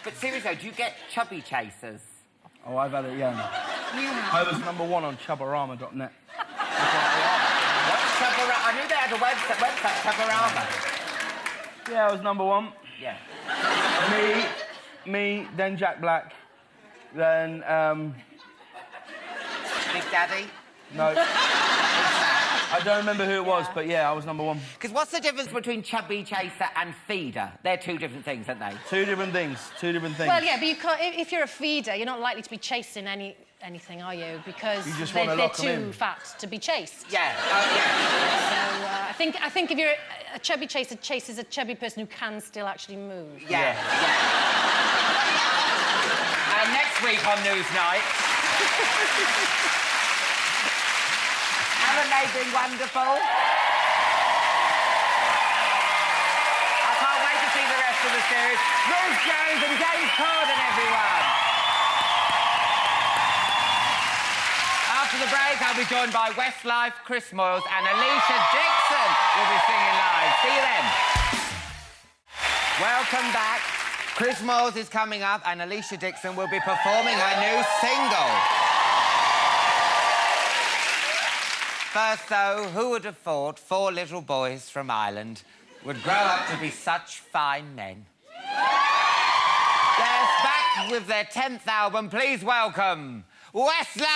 But seriously, do you get chubby chasers? Oh, I've had it, yeah. I was #1 on chubbarama.net. I knew they had a website Chubbarama. Yeah, I was #1. Yeah. Me, then Jack Black, then, Big Daddy? No. I don't remember who it was, but yeah, I was #1. Because what's the difference between chubby chaser and feeder? They're 2 different things, aren't they? 2 different things. 2 different things. Well, yeah, but you can't, if you're a feeder, you're not likely to be chasing anything, are you? Because you just they're lock too them in. fat to be chased. Yeah. Oh, yeah. So I think if you're a chubby chaser chases a chubby person who can still actually move. Yeah. Next week on Newsnight. Haven't they been wonderful? I can't wait to see the rest of the series. Ruth Jones and James Corden, everyone. After the break, I'll be joined by Westlife, Chris Moyles and Alesha Dixon. We'll be singing live. See you then. Welcome back. Chris Moyles is coming up and Alesha Dixon will be performing her new single. First, though, who would have thought 4 little boys from Ireland would grow up to be such fine men? Yes, back with their 10th album, please welcome Westlife!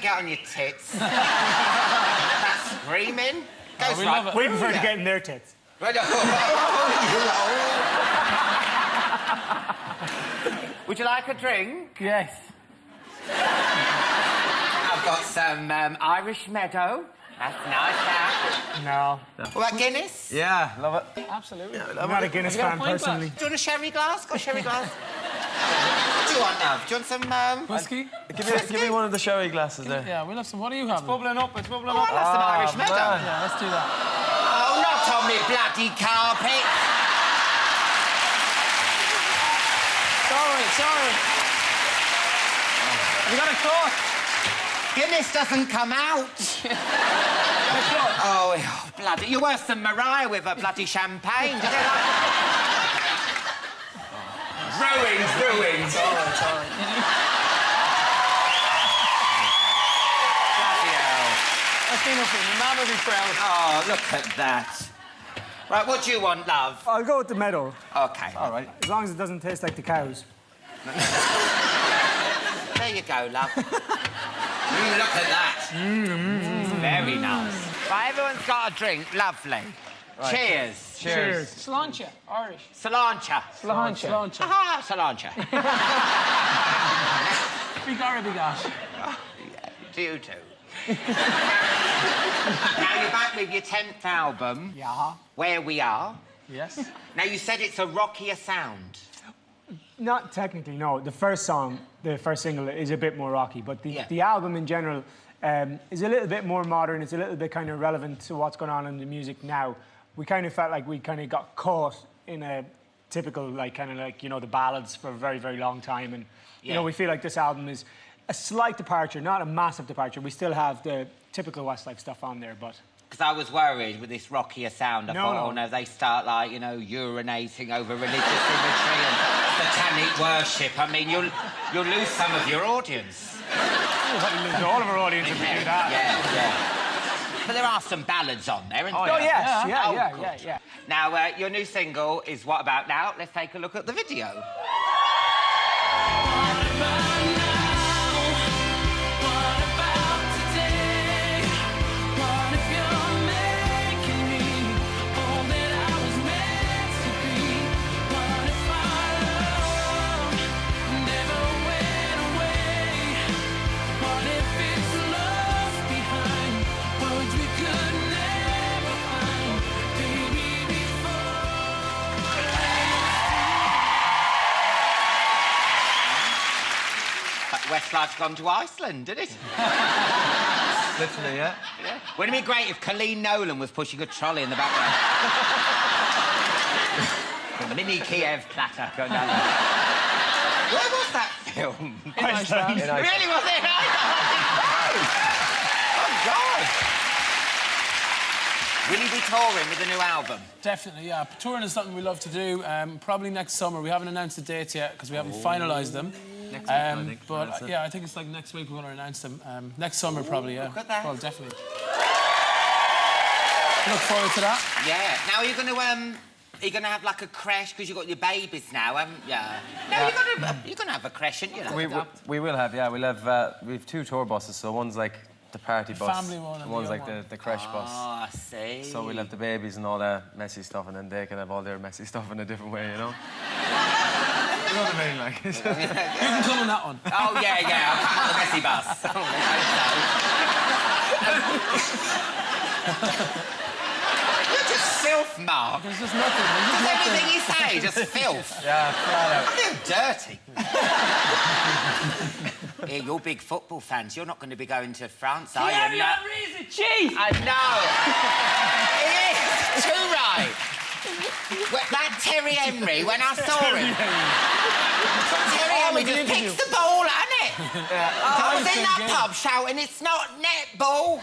Get on your tits. That screaming. Goes we right love it. We prefer to get in their tits. Would you like a drink? Yes. I've got some Irish Meadow. That's nice, that. No. What about Guinness? Yeah, love it. Absolutely. I'm not a Guinness fan, personally. Do you want a sherry glass? Got a sherry glass? What do you want, love? Do you want some... Whiskey? Give me one of the sherry glasses there. Yeah, we'll have some. What are you having? It's bubbling up, it's bubbling Oh, up. I'll have some Irish Meadow. Man. Yeah, let's do that. Oh, not on me bloody carpet. Sorry. Have you got a cloth? Guinness doesn't come out. Oh, bloody... You're worse than Mariah with her bloody champagne. Did you like... Ruins. Sorry. Bloody hell. That's enough of them. Never be proud. Oh, look at that. Right, what do you want, love? I'll go with the medal. OK. All right. As long as it doesn't taste like the cows. There you go, love. Look at that. Very nice. Right, everyone's got a drink. Lovely. Right. Cheers. Cheers. Sláinte, Irish. Cilantro. Sláinte. Aha, cilantro. Big Irish, big ash. Do you too? Now you're back with your 10th album. Yeah. Where We Are. Yes. Now you said it's a rockier sound. Not technically, no. The first song, the first single, is a bit more rocky, but the album in general is a little bit more modern. It's a little bit kind of relevant to what's going on in the music now. We kind of felt like we kind of got caught in a typical, like, kind of like, you know, the ballads for a very, very long time. And, you know, we feel like this album is a slight departure, not a massive departure. We still have the typical Westlife stuff on there, but... Because I was worried with this rockier sound. I thought, oh no, they start, like, you know, urinating over religious imagery and satanic worship. I mean, you'll lose some of your audience. We'll lose all of our audience if we do that. Yeah. But there are some ballads on there, isn't there? Oh, yes. Yeah. Now, your new single is What About Now? Let's take a look at the video. Westlife's gone to Iceland, didn't it? Literally, yeah. Wouldn't it be great if Colleen Nolan was pushing a trolley in the background? The mini Kiev platter going down there. Where was that film? In Iceland. Really, was it? Oh, God. Will you be touring with the new album? Definitely, yeah. Touring is something we love to do. Probably next summer. We haven't announced the dates yet because we haven't finalised them. Next week, I think. But yeah, I think it's like next week we're going to announce them. Next summer, probably, yeah. Look at that. Probably, definitely. Look forward to that. Yeah. Now, are you going to have like a creche because you've got your babies now, haven't you? No, you're going to have a creche, aren't you? We will have, yeah. We have 2 tour buses, so one's like the party bus. Family one and one's the like the creche bus. Oh, I see. So we'll have the babies and all that messy stuff, and then they can have all their messy stuff in a different way, you know? You know what I mean, like. You can come on that one. Oh, yeah, I'll come on the messy bus. Oh, You're just filth, Mark. There's just nothing. Just everything you say, just filth. Yeah, flat out. I feel dirty. Here, you're big football fans. You're not going to be going to France, are you? Thierry Henry's a chief! I know. It is. Too right. That Terry Henry, when I saw him... Terry Henry just picks the ball, hasn't it? I was in that pub shouting, it's not netball.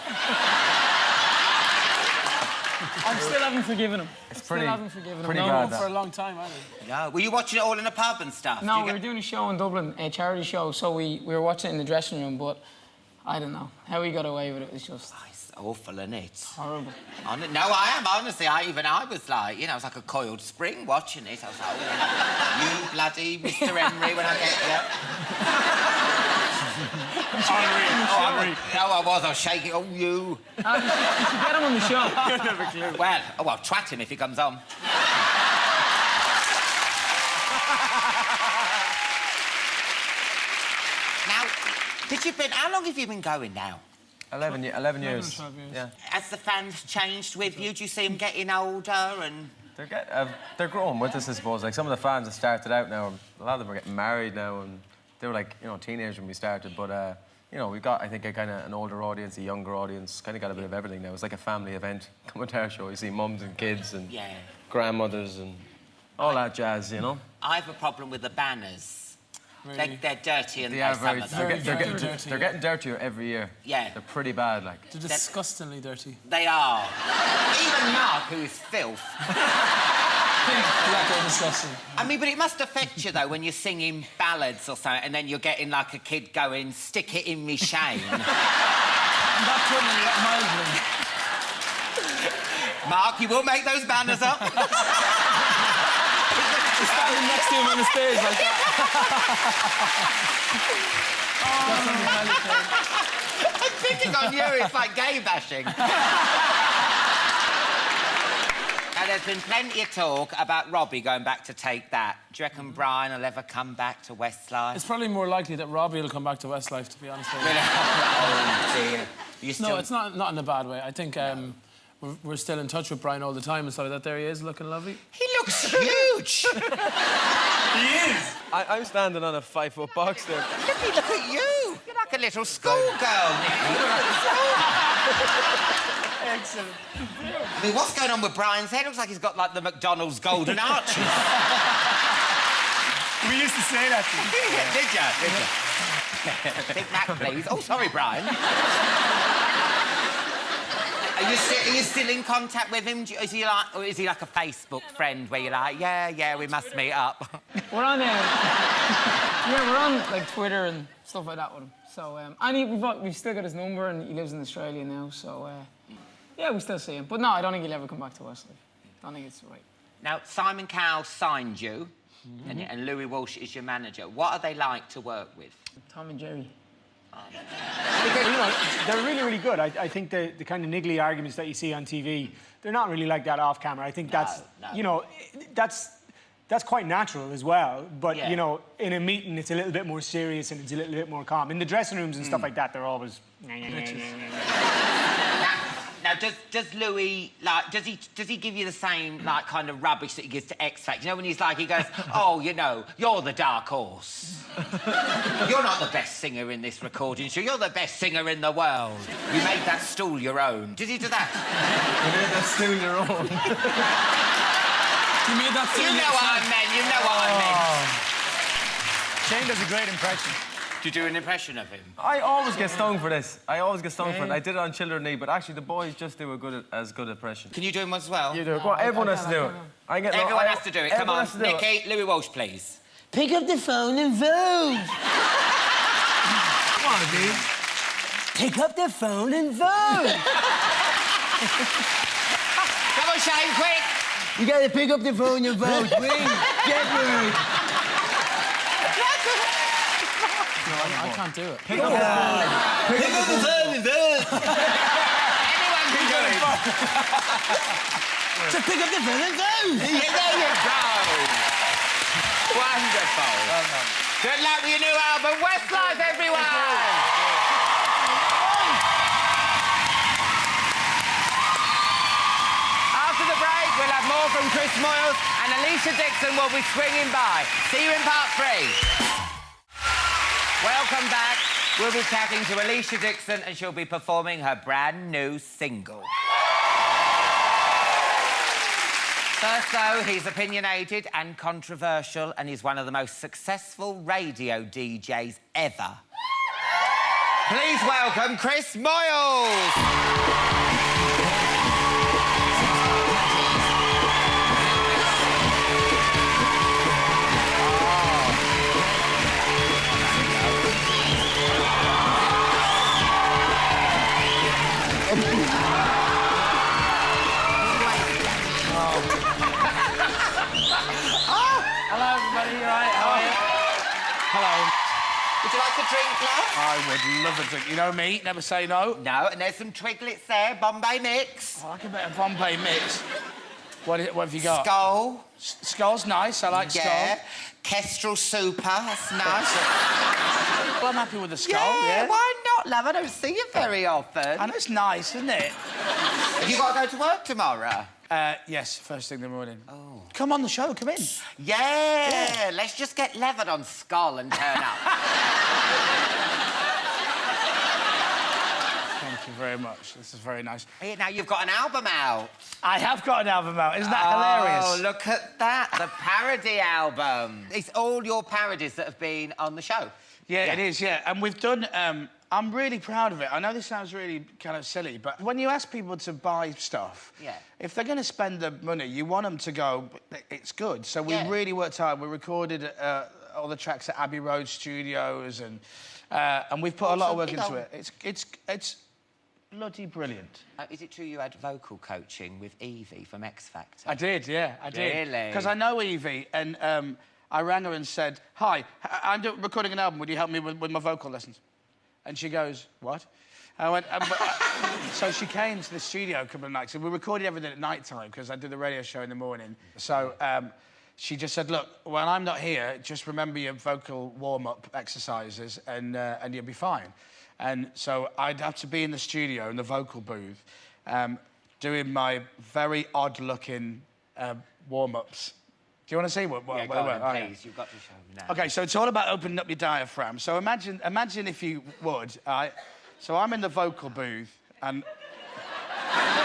I still haven't forgiven him. Pretty bad, For a long time, haven't you? No. Were you watching it all in a pub and stuff? No, we were doing a show in Dublin, a charity show, so we were watching it in the dressing room, but I don't know. How we got away with it was just... It's awful, isn't it? Horrible. No, I am, honestly. I was like, you know, I was like a coiled spring watching it. I was like, oh, you bloody Mr. Henry when I get you. Henry. No, I was shaking. Oh, you. You should get him on the show. You'll never clue. Well, I'll twat him if he comes on. Now, how long have you been going now? 11 years. 12 years. Yeah. Has the fans changed with you? Do you see them getting older and... They're growing with us, I suppose. Like, some of the fans have started out now. A lot of them are getting married now, and they were, like, you know, teenagers when we started. But, you know, we've got, I think, a kind of an older audience, a younger audience. Kind of got a bit of everything now. It's like a family event. Come to our show, you see mums and kids and grandmothers and all that jazz, you know? I have a problem with the banners. Really? They're dirty and they are very, Very dirty. They're getting dirtier every year. Yeah. They're pretty bad, like. They're disgustingly dirty. They are. Even Mark, who is filth. They're disgusting. I mean, but it must affect you, though, when you're singing ballads or something, and then you're getting, like, a kid going, stick it in me shame. That putting it mildly. Mark, you will make those banners up. He's standing next to him on the stage like that. I picking on you. It's like gay bashing. Now, there's been plenty of talk about Robbie going back to Take That. Do you reckon Brian will ever come back to Westlife? It's probably more likely that Robbie will come back to Westlife, to be honest with you. Oh, dear. No, it's not in a bad way. I think we're still in touch with Brian all the time and stuff like that. There he is, looking lovely. He looks huge. He is. I'm standing on a 5-foot box there. Look at you. You're like a little schoolgirl, Nicky. You're like a Excellent. I mean, what's going on with Brian's head? Looks like he's got, like, the McDonald's golden arches. We used to say that to you. Did you? Big Mac, please. Oh, sorry, Brian. Are you still in contact with him? Is he like a Facebook friend where you're like, yeah, we must meet up? We're on we're on like Twitter and stuff like that with him. So and we've still got his number, and he lives in Australia now. So yeah, we still see him. But no, I don't think he'll ever come back to Westlife. I don't think it's right. Now, Simon Cowell signed you, and Louis Walsh is your manager. What are they like to work with? Tom and Jerry. Because, you know, they're really, really good. I think the kind of niggly arguments that you see on TV, they're not really like that off camera. I think that's, you know, that's quite natural as well. But, you know, in a meeting, it's a little bit more serious and it's a little bit more calm. In the dressing rooms and stuff like that, they're always... Now, does Louis, like, does he give you the same, like, kind of rubbish that he gives to X Factor? You know, when he's like, he goes, oh, you know, you're the dark horse. You're not the best singer in this recording show. You're the best singer in the world. You made that stool your own. Did he do that? You made that stool your own. You made that stool You know what I meant. You know what I meant. Shane does a great impression. Do you do an impression of him? I always get stung for this. I always get stung for it. I did it on Children Need, but actually the boys just do as good impression. Can you do him as well? You do it. Go on, everyone has to do it. Everyone has to do it. Come on, Nicky, Louis Walsh, please. Pick up the phone and vote. Come on, dude. Pick up the phone and vote. Come on, Shane, quick. You gotta pick up the phone and vote. Ring. Get moved. No, I can't do it. Pick up the phone. Pick up the phone and vote. Anyone can do it. So pick up the phone and vote. There you go. Wonderful. Good luck with your new album, Westlife, everyone. After the break, we'll have more from Chris Moyles and Alesha Dixon will be swinging by. See you in part 3. Welcome back. We'll be chatting to Alesha Dixon and she'll be performing her brand new single. First, though, he's opinionated and controversial and he's one of the most successful radio DJs ever. Please welcome Chris Moyles. Hello, everybody. You all right? How are you? Hello. Would you like a drink, love? I would love a drink. You know me, never say no. No, and there's some Twiglets there, Bombay mix. I like a bit of Bombay mix. What have you got? Skull. Skull's nice. I like skull. Kestrel super, that's nice. Well, I'm happy with the skull, yeah. Why not, love? I don't see you very often. And it's nice, isn't it? Have you got to go to work tomorrow? Yes, first thing in the morning. Oh. Come on the show, come in. Yeah, let's just get levered on Skull and turn up. Thank you very much. This is very nice. Hey, now you've got an album out. I have got an album out. Isn't that hilarious? Oh, look at that. The parody album. It's all your parodies that have been on the show. Yeah, it is, yeah. And we've done... I'm really proud of it. I know this sounds really kind of silly, but when you ask people to buy stuff, if they're going to spend the money, you want them to go, it's good. So we really worked hard. We recorded all the tracks at Abbey Road Studios, and we've put a lot of work into it. It's bloody brilliant. Is it true you had vocal coaching with Evie from X Factor? I did, yeah, I did. Really? Because I know Evie, and I rang her and said, hi, I'm recording an album, would you help me with my vocal lessons? And she goes, what? I went, so she came to the studio a couple of nights, and we recorded everything at night time because I did the radio show in the morning. So she just said, look, when I'm not here, just remember your vocal warm-up exercises and you'll be fine. And so I'd have to be in the studio, in the vocal booth, doing my very odd-looking warm-ups. Do you want to see what yeah, go on, please. You've got to show me now. OK, so it's all about opening up your diaphragm. So imagine if you would, so I'm in the vocal booth, and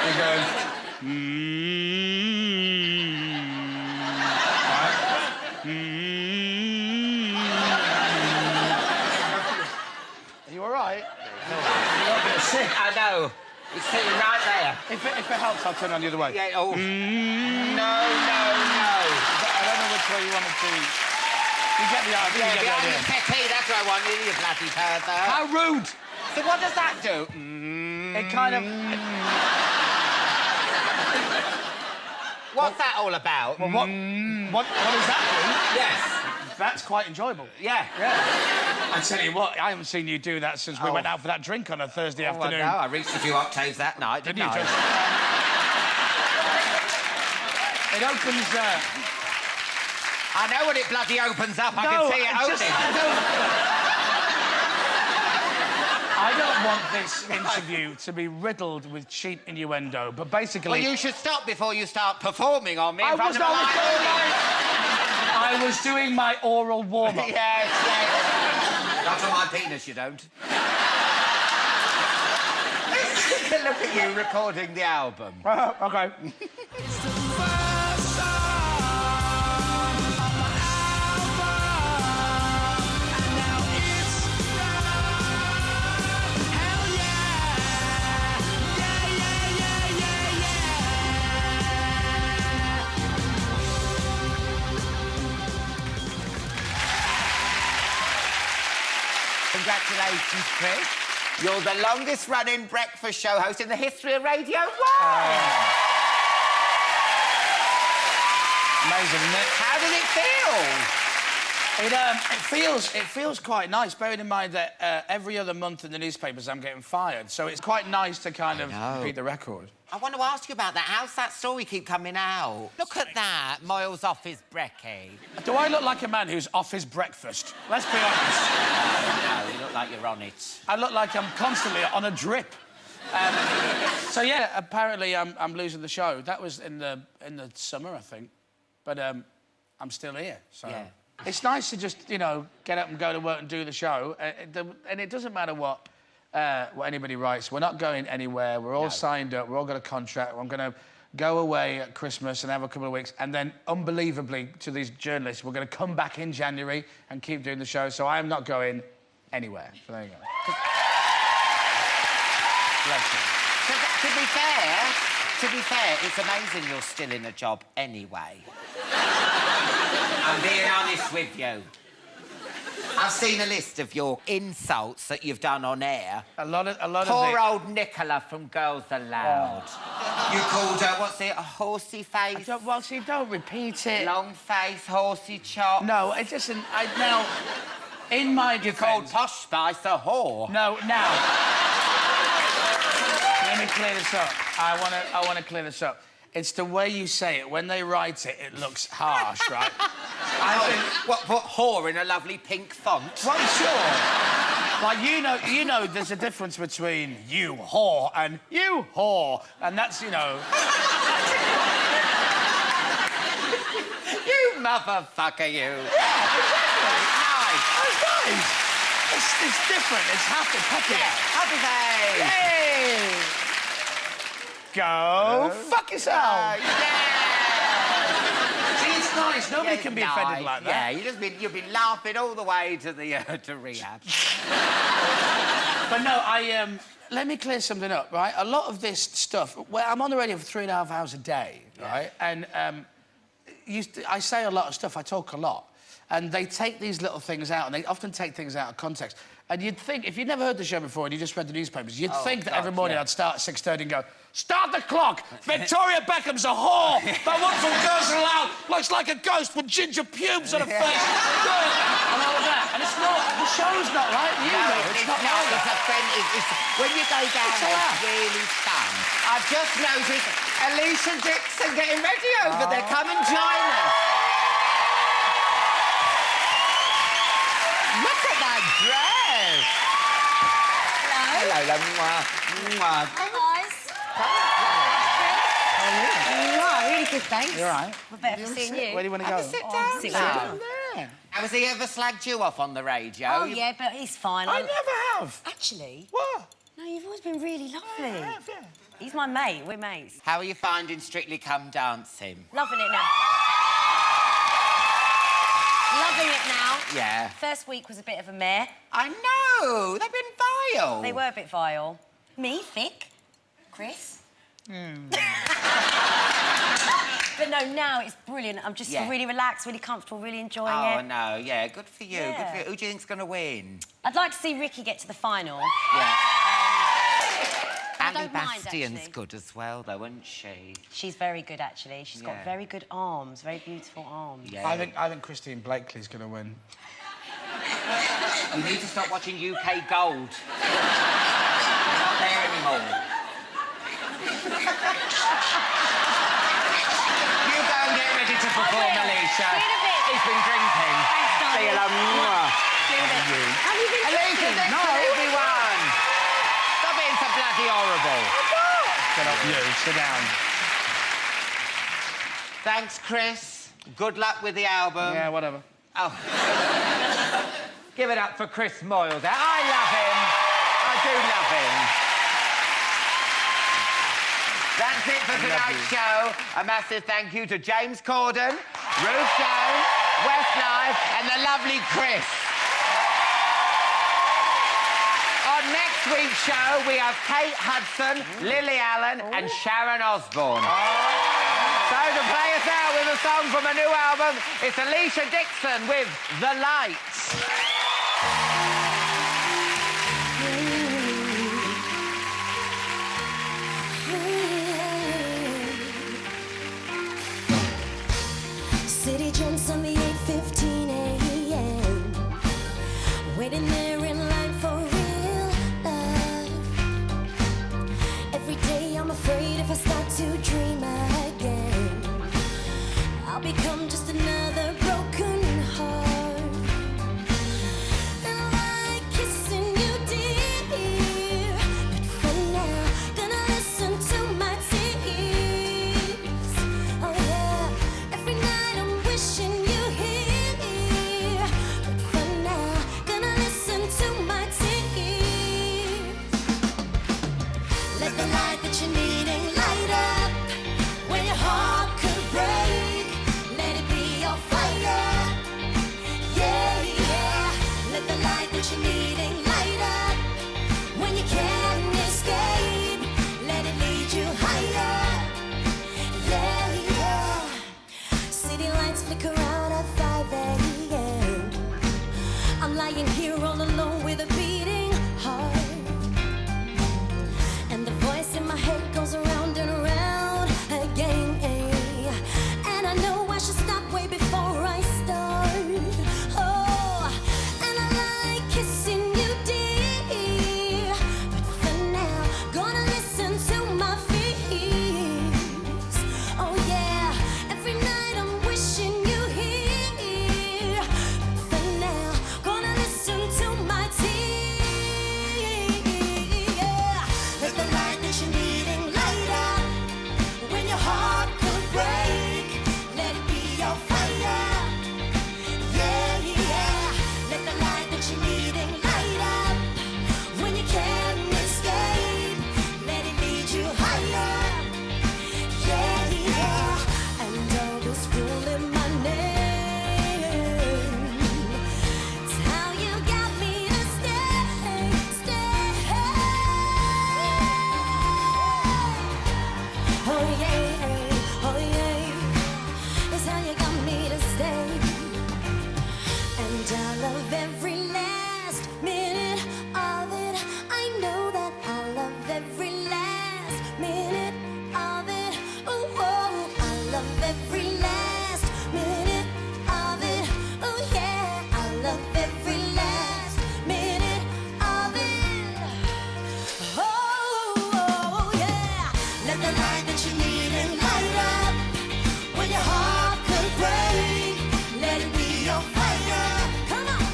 you're going... Are you all right? I know. It's sitting right there. If it helps, I'll turn on the other way. Yeah, oh. No. I don't know which way you want it to... You get the idea. Yeah, behind your settee, that's what I wanted, you bloody pervert. How rude! So what does that do? It kind of... What's that all about? Well, what does that do? Yes. That's quite enjoyable. Yeah. I tell you what, I haven't seen you do that since we went out for that drink on a Thursday afternoon. No, I reached a few octaves that night, didn't I? It opens... I know when it bloody opens up. I can see it opening. I don't want this interview to be riddled with cheap innuendo, but basically... Well, you should stop before you start performing on me. I was doing my oral warm-up. Yes. Not on my penis, you don't. Look at you recording the album. OK. Congratulations, Chris. You're the longest-running breakfast show host in the history of Radio 1. Amazing, isn't it? How does it feel? It feels quite nice, bearing in mind that every other month in the newspapers I'm getting fired, so it's quite nice to kind of beat the record. I want to ask you about that. How's that story keep coming out? Look at that. Moyles off his brekkie. Do I look like a man who's off his breakfast? Let's be honest. No, you look like you're on it. I look like I'm constantly on a drip. So, yeah, apparently I'm losing the show. That was in the summer, I think. But I'm still here, so... Yeah. It's nice to just, you know, get up and go to work and do the show. And it doesn't matter what anybody writes. We're not going anywhere. We're all signed up. We're all got a contract. I'm going to go away at Christmas and have a couple of weeks. And then, unbelievably, to these journalists, we're going to come back in January and keep doing the show. So I am not going anywhere. So there you go. Bless you. To be fair, it's amazing you're still in a job anyway. I'm being honest with you. I've seen a list of your insults that you've done on air. A lot of Poor old Nicola from Girls Aloud. You called her, what's it, a horsey face? Don't repeat it. Long face, horsey chop. No, it doesn't... Now, in my defence... You called Posh Spice a whore. No, now... Let me clear this up. I want to clear this up. It's the way you say it. When they write it, it looks harsh, right? What, put whore in a lovely pink font? Well, sure. Like, you know there's a difference between you whore and you whore. And that's, you know... You motherfucker, you. Yeah, exactly. Nice. It's nice. It's different. It's happy. Happy face. Hey! Go fuck yourself. Yeah. See, it's nice. Nobody can be offended like that. Yeah, you've been laughing all the way to the to rehab. But no, let me clear something up, right? A lot of this stuff. Well, I'm on the radio for 3.5 hours a day, right? And I say a lot of stuff. I talk a lot, and they take these little things out, and they often take things out of context. And you'd think, if you'd never heard the show before and you just read the newspapers, you'd Oh, think that God, every morning yeah. I'd start at 6:30 and go, start the clock! Victoria Beckham's a whore! That one from Girls Aloud looks like a ghost with ginger pubes on her face! And all of that. And it's not, the show's not like you, No, it's not like it's that. a friend. When you go down there, it's really fun. I've just noticed Alesha Dixon getting ready over there. Come and join us. Look at that dress. Hello. Hello, mwah. Mwah. Hi, guys. Really good, thanks. You're right. We're better for seeing you. Where do you want to Have go? a sit down sit now. down. Has he ever slagged you off on the radio? Oh, yeah, but he's fine. I never have. Actually? What? No, you've always been really lovely. He's my mate. We're mates. How are you finding Strictly Come Dancing? Loving it now. Loving it now. Yeah. First week was a bit of a mare. I know. They've been vile. They were a bit vile. Me, thick. Chris. But no, now it's brilliant. I'm just Yeah. really relaxed, really comfortable, really enjoying Oh, it. no, yeah, good for you. Yeah. Good for you. Who do you think's going to win? I'd like to see Ricky get to the final. Yeah. I Annie don't mind, Bastion's actually. good as well, though, isn't she? She's very good, actually. She's got Yeah. very good arms, very beautiful arms. Yeah. I think Christine Blakely's going to win. You need to stop watching UK Gold. Not there anymore. You go and get ready to perform, Alesha. See you in a bit. He's been drinking. Thanks, See you later. Mwah. See you in a bit. Have you been Alesha drinking? Dixon, everyone. Stop being so bloody horrible. Get up, you. Sit down. Thanks, Chris. Good luck with the album. Yeah, whatever. Oh. Give it up for Chris Moyles. I love him. I do love him. That's it for tonight's show. A massive thank you to James Corden, Ruth Jones, Westlife, and the lovely Chris. On next week's show, we have Kate Hudson, Lily Allen, and Sharon Osbourne. So to play us out with a song from a new album, it's Alesha Dixon with The Lights. City drinks on the 8:15 a.m. Waiting there in line for real love. Every day I'm afraid if I start to dream again, I'll become just another broken heart. And I like kissing you, dear, but for now, gonna listen to my tears. Oh yeah, every night I'm wishing you here, but for now, gonna listen every last minute of it. Oh yeah, I love every last minute of it. Oh yeah, let the light that you need and light up when your heart could break. Let it be your fire. Come on,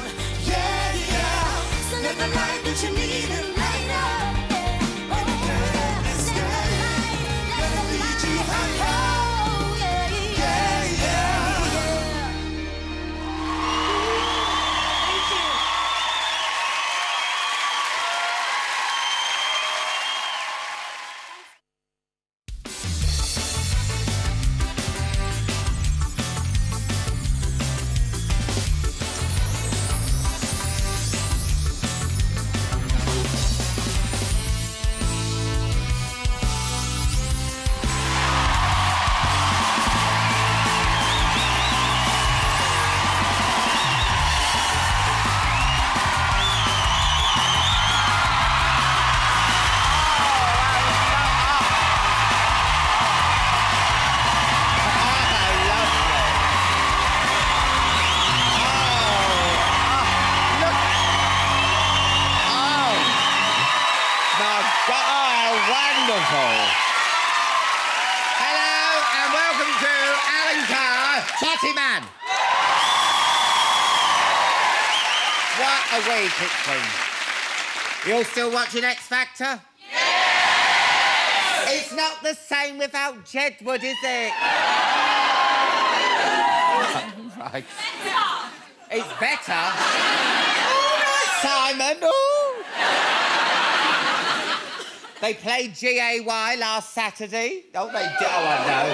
yeah, yeah. So let the light that you need and light up. Oh yeah, let the light, let the light. Oh yeah, yeah, yeah, yeah. Thank you. Hello and welcome to Alan Carr, Chatty Man. What a week it's been. You all still watching X Factor? Yes! It's not the same without Jedward, is it? Right. It's better. All right, Simon. Ooh. They played GAY last Saturday. Oh, they did. Oh, I know.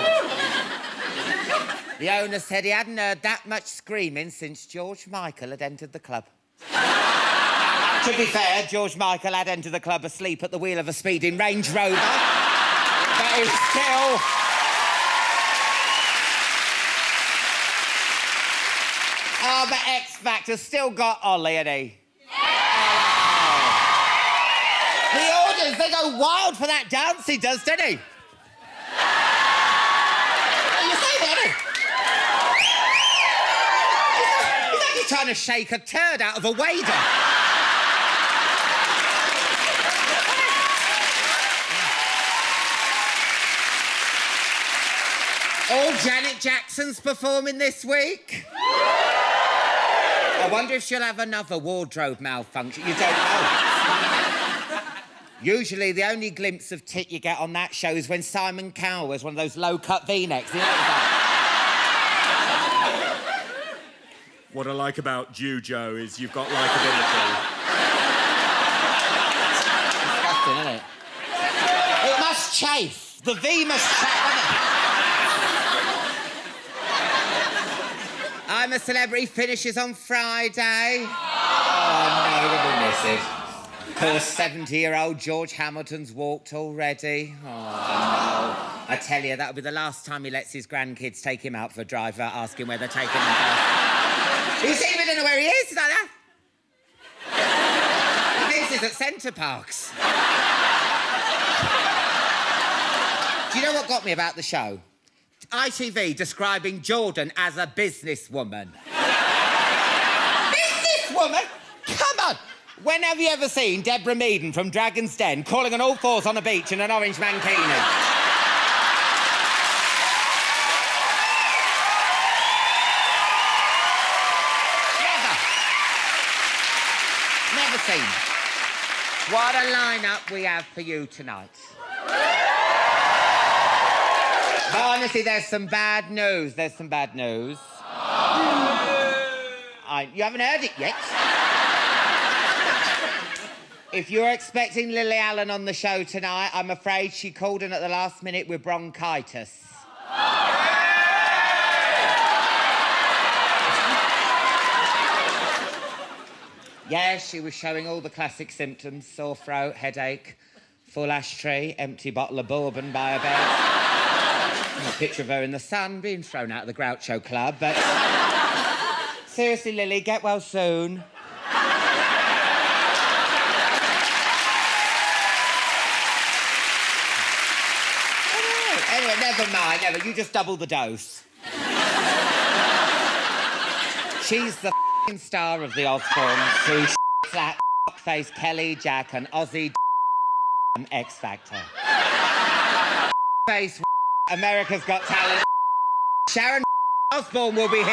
The owner said he hadn't heard that much screaming since George Michael had entered the club. To be fair, George Michael had entered the club asleep at the wheel of a speeding Range Rover. But he's still... Oh, but X Factor's still got Ollie, hasn't he? The audience, they go wild for that dance he does, doesn't he? You see that? He's like he's trying to shake a turd out of a wader. All Janet Jackson's performing this week. I wonder if she'll have another wardrobe malfunction. You don't know. Usually, the only glimpse of tit you get on that show is when Simon Cowell wears one of those low-cut V-necks. You know that? What I like about you, Joe, is you've got likeability. Disgusting, isn't it? It must chafe. The V must chafe, doesn't it? I'm a Celebrity finishes on Friday. Oh, no, we'll miss it. Of course, 70-year-old George Hamilton's walked already. Oh, no. I tell you, that'll be the last time he lets his grandkids take him out for a drive without asking where they're taking him first. You see, we don't know where he is, like that. He thinks he's at Centre Parks. Do you know what got me about the show? ITV describing Jordan as a businesswoman. Businesswoman? Come on! When have you ever seen Deborah Meaden from Dragon's Den calling on all fours on a beach in an orange mankini? Never seen. What a lineup we have for you tonight. But honestly, there's some bad news. There's some bad news. You haven't heard it yet. If you're expecting Lily Allen on the show tonight, I'm afraid she called in at the last minute with bronchitis. Yeah, she was showing all the classic symptoms: sore throat, headache, full ashtray, empty bottle of bourbon by her bed. A picture of her in the sun being thrown out of the Groucho Club, but... Seriously, Lily, get well soon. Anyway, never mind. You just double the dose. She's the f***ing star of the Osbournes, who flat face Kelly, Jack and Ozzy X Factor. Face America's Got Talent. Sharon Osbourne will be here.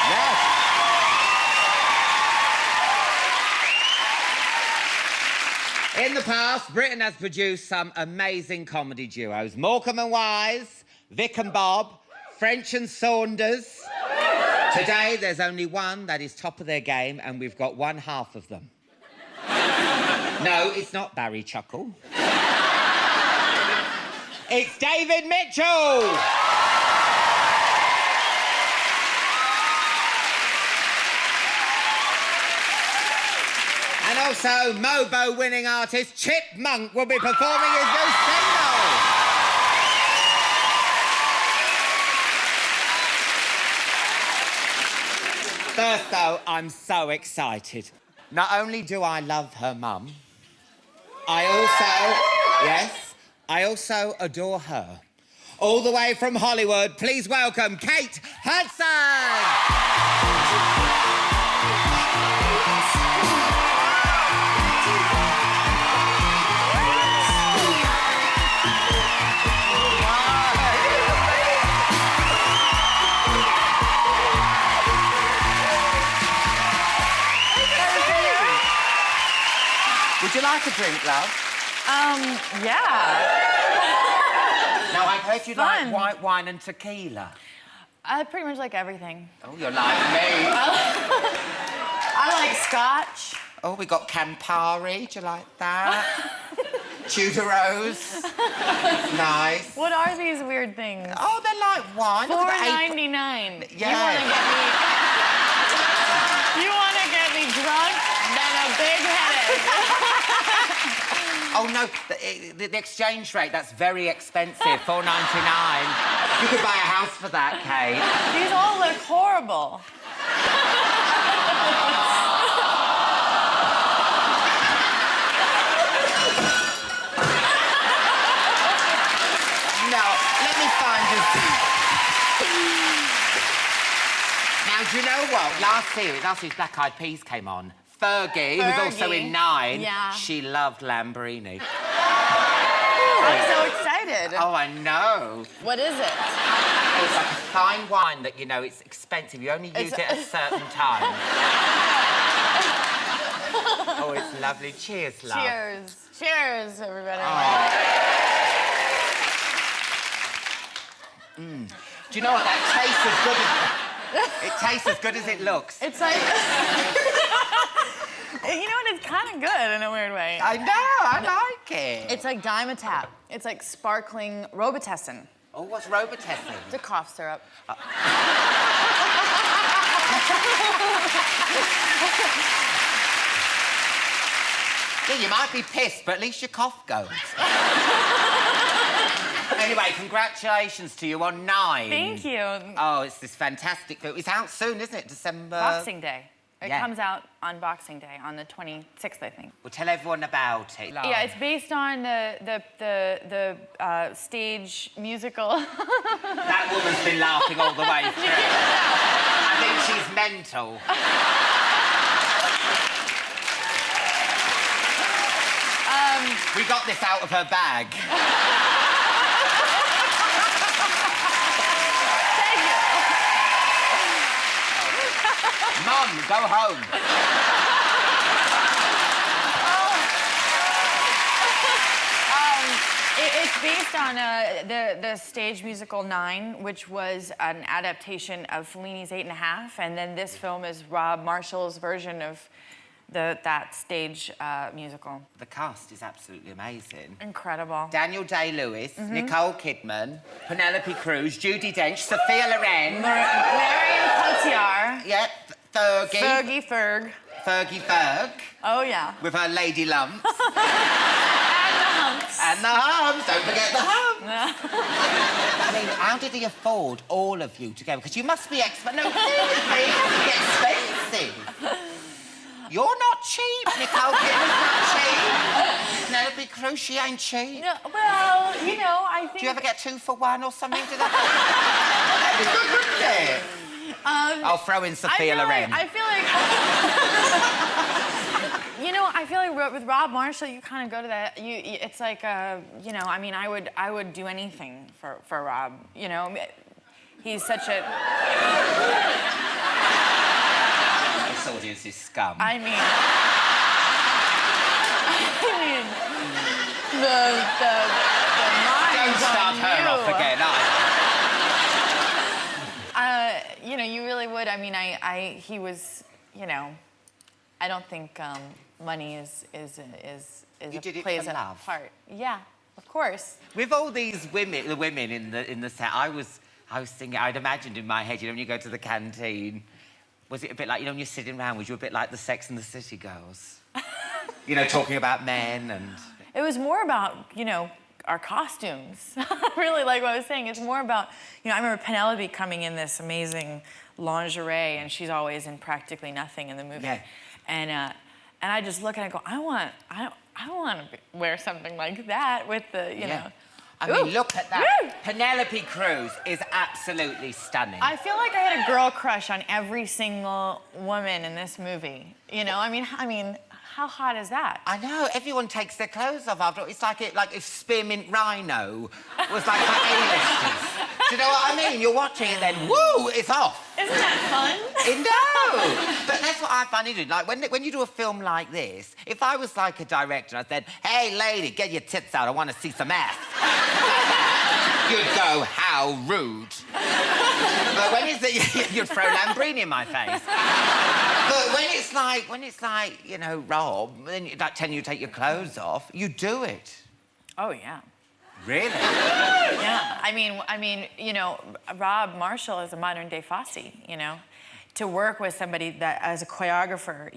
Yes. In the past, Britain has produced some amazing comedy duos. Morecambe and Wise, Vic and Bob, French and Saunders. Today, there's only one that is top of their game, and we've got one half of them. No, it's not Barry Chuckle. It's David Mitchell! And also, Mobo winning artist Chipmunk will be performing his new single. First, though, I'm so excited. Not only do I love her mum, I also adore her. All the way from Hollywood, please welcome Kate Hudson! Would you like a drink, love? Yeah. Now, I've heard you like white wine and tequila. I pretty much like everything. Oh, you're like me. I like scotch. Oh, we got Campari. Do you like that? Tudor Rose. Nice. What are these weird things? Oh, they're like wine. $4.99. Yeah. You want to get me drunk? Then a big headache. Oh, no, the exchange rate, that's very expensive, $4.99. You could buy a house for that, Kate. These all look horrible. No, let me find you. Now, do you know what? Last series, Black Eyed Peas came on. Fergie, who's also in 9, she loved Lamborghini. I'm so excited. Oh, I know. What is it? It's like a fine wine that, you know, it's expensive. You only use it at certain times. Oh, it's lovely. Cheers, love. Cheers. Cheers, everybody. Oh. Do you know what? That tastes as good as... It tastes as good as it looks. It's like... You know what? It's kind of good in a weird way. I know. I like it. It's like Dimetapp. It's like sparkling Robitussin. Oh, what's Robitussin? It's a cough syrup. Yeah, you might be pissed, but at least your cough goes. Anyway, congratulations to you on 9. Thank you. Oh, it's this fantastic film. It's out soon, isn't it? December... Boxing Day. It comes out on Boxing Day, on the 26th, I think. Well, tell everyone about it. Yeah, it's based on the stage musical. That woman's been laughing all the way through. I think she's mental. We got this out of her bag. Mum, go home. It's based on the stage musical 9, which was an adaptation of Fellini's 8.5, and then this film is Rob Marshall's version of that stage musical. The cast is absolutely amazing. Incredible. Daniel Day-Lewis, Nicole Kidman, Penelope Cruz, Judi Dench, Sophia Loren, Marion Cotillard. Yep, Fergie. Ferg. Fergie Ferg. Oh, yeah. With her lady lumps. And the humps. Don't forget the humps. I mean, how did he afford all of you together? Because you must be expensive. No, seriously, it must be expensive. You're not cheap, Nicole Kidman's not cheap. Penelope cruise? She ain't cheap. No, well, you know, I think... Do you ever get 2 for 1 or something? That'd be good, wouldn't it? I'll throw in Sophia Loren. I feel like... you know, I feel like with Rob Marshall, you kind of go to that... it's like, you know, I mean, I would do anything for Rob, you know? He's such a... This audience is scum. I mean, the Don't start her off again, you know, you really would. I mean, he was, you know, I don't think money plays a part. Yeah, of course. With all these women, the women in the set, I was thinking, I'd imagined in my head, you know, when you go to the canteen, was it a bit like, you know, when you're sitting around, was you a bit like the Sex and the City girls? You know, talking about men and... It was more about, you know, our costumes. Really, like what I was saying, it's more about, you know, I remember Penelope coming in this amazing lingerie, and she's always in practically nothing in the movie. Yeah. And I just look and I go, I want to wear something like that with the, you know. I mean, look at that. Woo! Penelope Cruz is absolutely stunning. I feel like I had a girl crush on every single woman in this movie. You know, I mean, how hot is that? I know. Everyone takes their clothes off after. It's like if Spearmint Rhino was like for A-listers. Do you know what I mean? You're watching it, then woo, it's off. Isn't that fun? No, but that's what I find interesting. Like when you do a film like this, if I was like a director and I said, "Hey, lady, get your tits out. I want to see some ass." You'd go, "How rude." But when you'd throw Lambrini in my face. But when it's like, you know, Rob, then like telling you to take your clothes off, you do it. Oh yeah. Really? Yeah. I mean, you know, Rob Marshall is a modern-day Fosse. You know, to work with somebody that as a choreographer,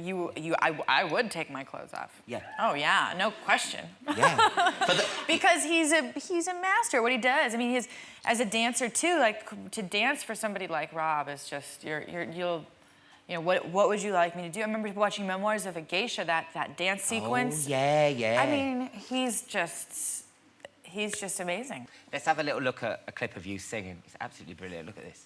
I would take my clothes off. Yeah. Oh yeah, no question. Yeah. Because he's a master. What he does. I mean, as a dancer too. Like to dance for somebody like Rob is just you'll. You know, what would you like me to do? I remember watching Memoirs of a Geisha, that dance sequence. Oh, yeah. I mean, he's just amazing. Let's have a little look at a clip of you singing. It's absolutely brilliant. Look at this.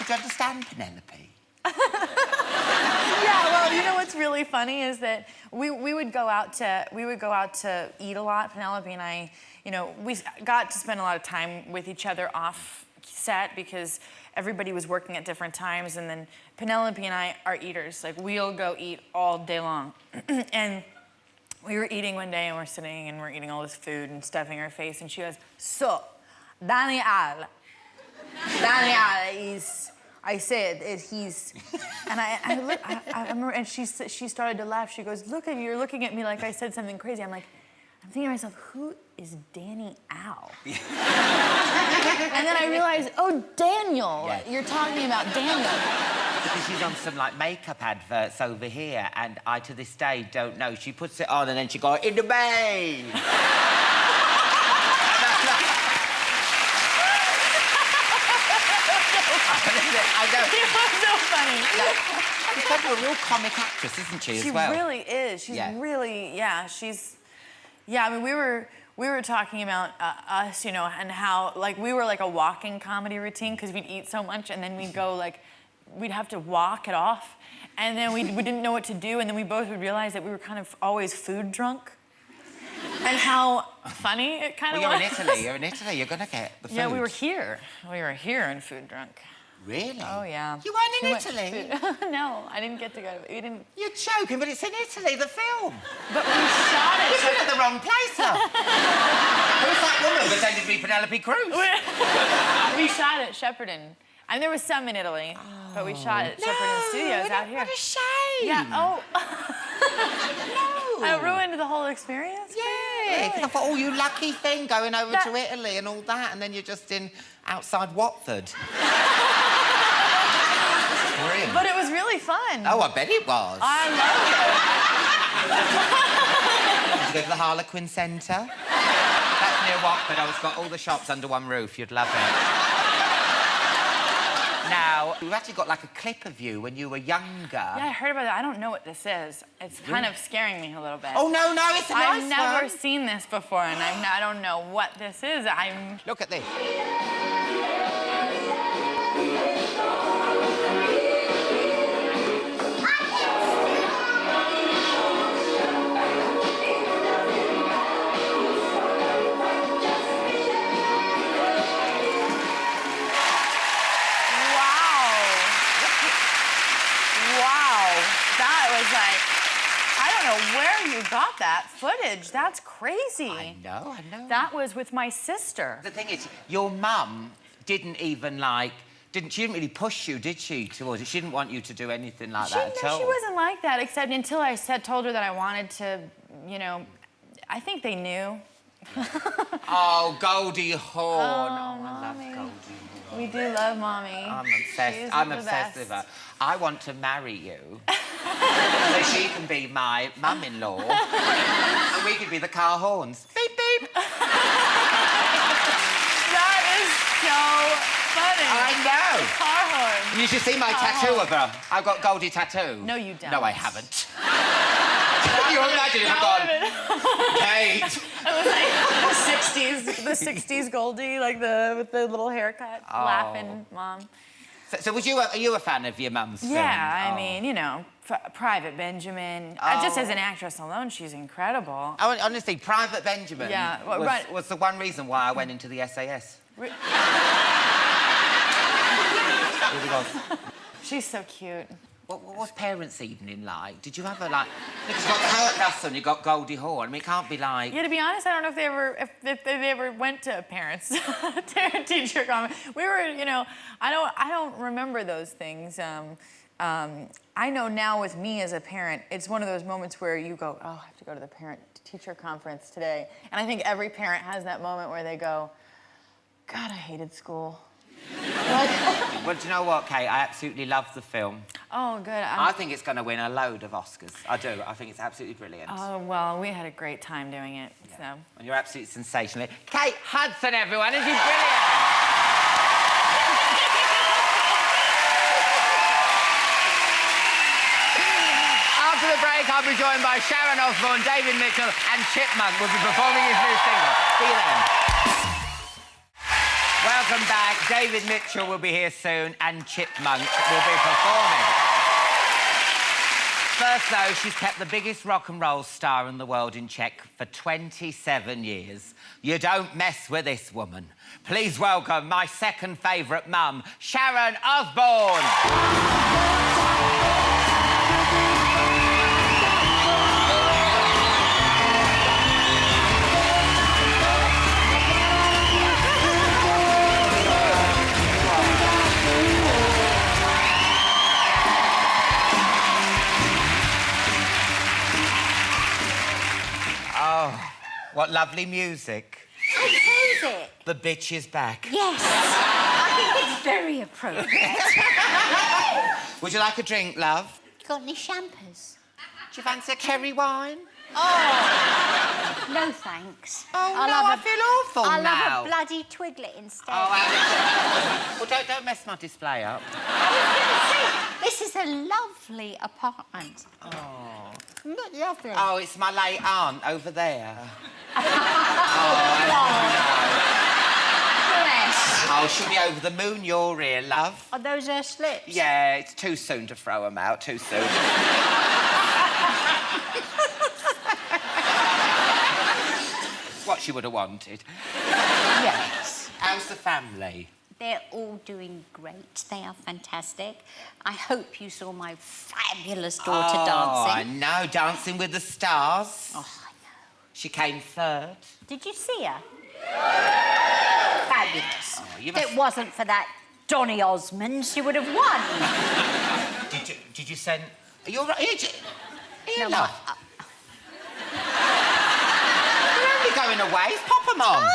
Do you understand Penelope? Yeah, well, you know what's really funny is that we would go out to eat a lot. Penelope and I, you know, we got to spend a lot of time with each other off set because everybody was working at different times, and then Penelope and I are eaters. Like we'll go eat all day long. And we were eating one day and we're sitting and we're eating all this food and stuffing our face, and she goes, "So, Daniel is." I said, he's, and I remember, and she started to laugh. She goes, "Look at you, you're looking at me like I said something crazy." I'm thinking to myself, who is Danny Al? And then I realized, oh, Daniel, Yeah. You're talking about Daniel. Because she's on some like makeup adverts over here, and I to this day don't know. She puts it on and then she goes, "In the bay." I know. It was so funny. She's like a real comic actress, isn't she, as well? She really is. She's really, I mean, we were talking about us, you know, and how, like, we were like a walking comedy routine because we'd eat so much and then we'd go, like, we'd have to walk it off. And then we didn't know what to do, and then we both would realize that we were kind of always food drunk. And how funny it kind of was. You're in Italy, you're gonna get the food. Yeah, we were here in food drunk. Really? Oh, yeah. You weren't in Italy? No, I didn't get to go. We didn't. You're joking, but it's in Italy, the film. But we shot it. You're at the wrong place, though. Who's that woman pretending to be Penelope Cruz? We shot at Shepperton. And there was some in Italy, but we shot at Shepperton Studios out here. What a shame. Yeah, oh. No, I ruined the whole experience? Yeah, because I thought, oh, you lucky thing, going over to Italy and all that, and then you're just in outside Watford. Brilliant. But it was really fun. Oh, I bet it was. I loved it. Did you go to the Harlequin Centre? That's near Watford. It's got all the shops under one roof. You'd love it. Now, we've actually got like a clip of you when you were younger. Yeah, I heard about it. I don't know what this is. It's kind of scaring me a little bit. Oh, no, it's a nice I've never one. seen this before, and I don't know what this is. Look at this. Where you got that footage? That's crazy. I know. That was with my sister. The thing is, your mum didn't even she didn't really push you, did she, towards it? She didn't want you to do anything like that at all. She wasn't like that, except until I told her that I wanted to, you know, I think they knew. Oh, Goldie Hawn. Oh, I love Goldie Hawn. We do love Mommy. I'm obsessed. I'm obsessed with her. I want to marry you so she can be my mum-in-law and we could be the car horns. Beep, beep. That is so funny. I know. The car horn. You should see my tattoo of her. I've got Goldie tattoo. No, you don't. No, I haven't. Can you imagine if I've gone, Kate? It was like the 60s Goldie, like with the little haircut, laughing mom. So are you a fan of your mum's film? Yeah, I mean, you know, Private Benjamin. Just as an actress alone, she's incredible. Honestly, Private Benjamin was the one reason why I went into the SAS. Really was. She's so cute. What was parents' evening like? Did you have a because you got Kurt Russell and you got Goldie Hawn. I mean, it can't be like. Yeah, to be honest, I don't know if they ever went to parents teacher conference. We were, you know, I don't remember those things. I know now with me as a parent, it's one of those moments where you go, oh, I have to go to the parent-teacher conference today. And I think every parent has that moment where they go, God, I hated school. Well, do you know what, Kate? I absolutely love the film. Oh, good. I think it's going to win a load of Oscars. I do. I think it's absolutely brilliant. Oh, well, we had a great time doing it, so. And you're absolutely sensational. Kate Hudson, everyone, and she's brilliant. After the break, I'll be joined by Sharon Osbourne, David Mitchell, and Chipmunk will be performing his new single. See you then. Welcome back. David Mitchell will be here soon, and Chipmunk will be performing. First, though, she's kept the biggest rock and roll star in the world in check for 27 years. You don't mess with this woman. Please welcome my second favourite mum, Sharon Osbourne. What lovely music. I chose it. The bitch is back. Yes. I think it's very appropriate. Would you like a drink, love? Got any champers? Do you fancy a cherry wine? Oh. No, thanks. Oh, I feel awful I'll now. have a bloody twiglet instead. Oh, well, don't mess my display up. I was going to say, this is a lovely apartment. Oh. Lovely. Oh, it's my late aunt over there. Oh, she'll be over the moon, you're here, love. Are those her slips? Yeah, it's too soon to throw them out, too soon. What she would have wanted. Yes. How's the family? They're all doing great. They are fantastic. I hope you saw my fabulous daughter dancing. I know, Dancing with the Stars. Oh, I know. She came third. Did you see her? Fabulous. Oh, If it wasn't for that Donny Osmond, she would have won. Did you send... Are you all right? No, love? going to waste. Pop them on.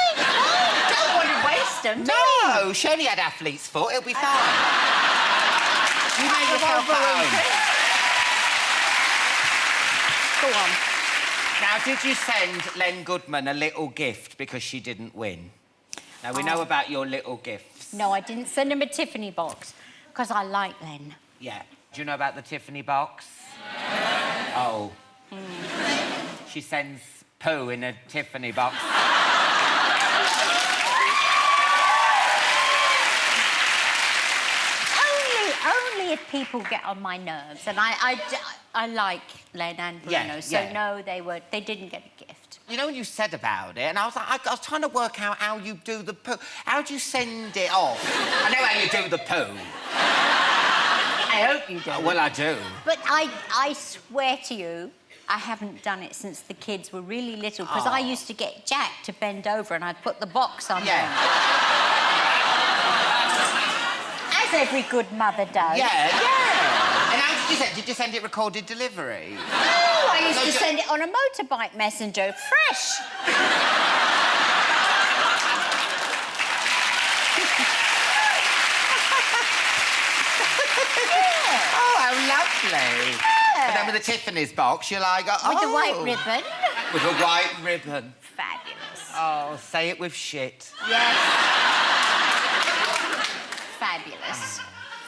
Don't want to waste them, do you? No, she only had athlete's foot. It'll be fine. You made yourself at home. Go on. Now, did you send Len Goodman a little gift because she didn't win? Now, we know about your little gifts. No, I didn't send him a Tiffany box because I like Len. Yeah. Do you know about the Tiffany box? Oh. She sends poo in a Tiffany box. Only if people get on my nerves, and I like Len and Bruno, so no, they didn't get a gift. You know when you said about it, and I was like, I was trying to work out how you do the poo. How do you send it off? I know how you do the poo. I hope you do. Well, I do. But I swear to you, I haven't done it since the kids were really little, because I used to get Jack to bend over and I'd put the box on them. As every good mother does. Yeah. And how did you send it? Did you send it recorded delivery? No, I used to send it on a motorbike messenger, fresh. Oh, how lovely. But then with the Tiffany's box, you're like, oh. With the white ribbon. With a white ribbon. Fabulous. Oh, say it with shit. Yes. Fabulous.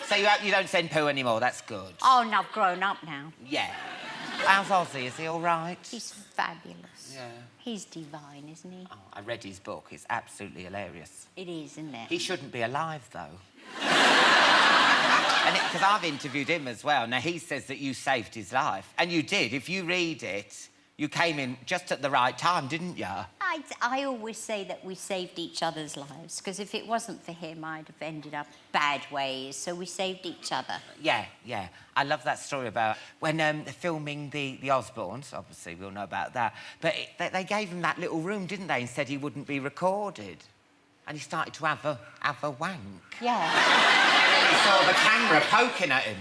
So you don't send poo anymore, that's good. Oh, no, I've grown up now. Yeah. How's Ozzy? Is he all right? He's fabulous. Yeah. He's divine, isn't he? Oh, I read his book. It's absolutely hilarious. It is, isn't it? He shouldn't be alive, though. Because I've interviewed him as well. Now, he says that you saved his life. And you did. If you read it, you came in just at the right time, didn't you? I always say that we saved each other's lives, because if it wasn't for him, I'd have ended up bad ways. So we saved each other. Yeah. I love that story about when they're filming the Osbournes. Obviously, we'll know about that. But they gave him that little room, didn't they, and said he wouldn't be recorded. And he started to have a wank. Yeah. He saw the camera poking at him.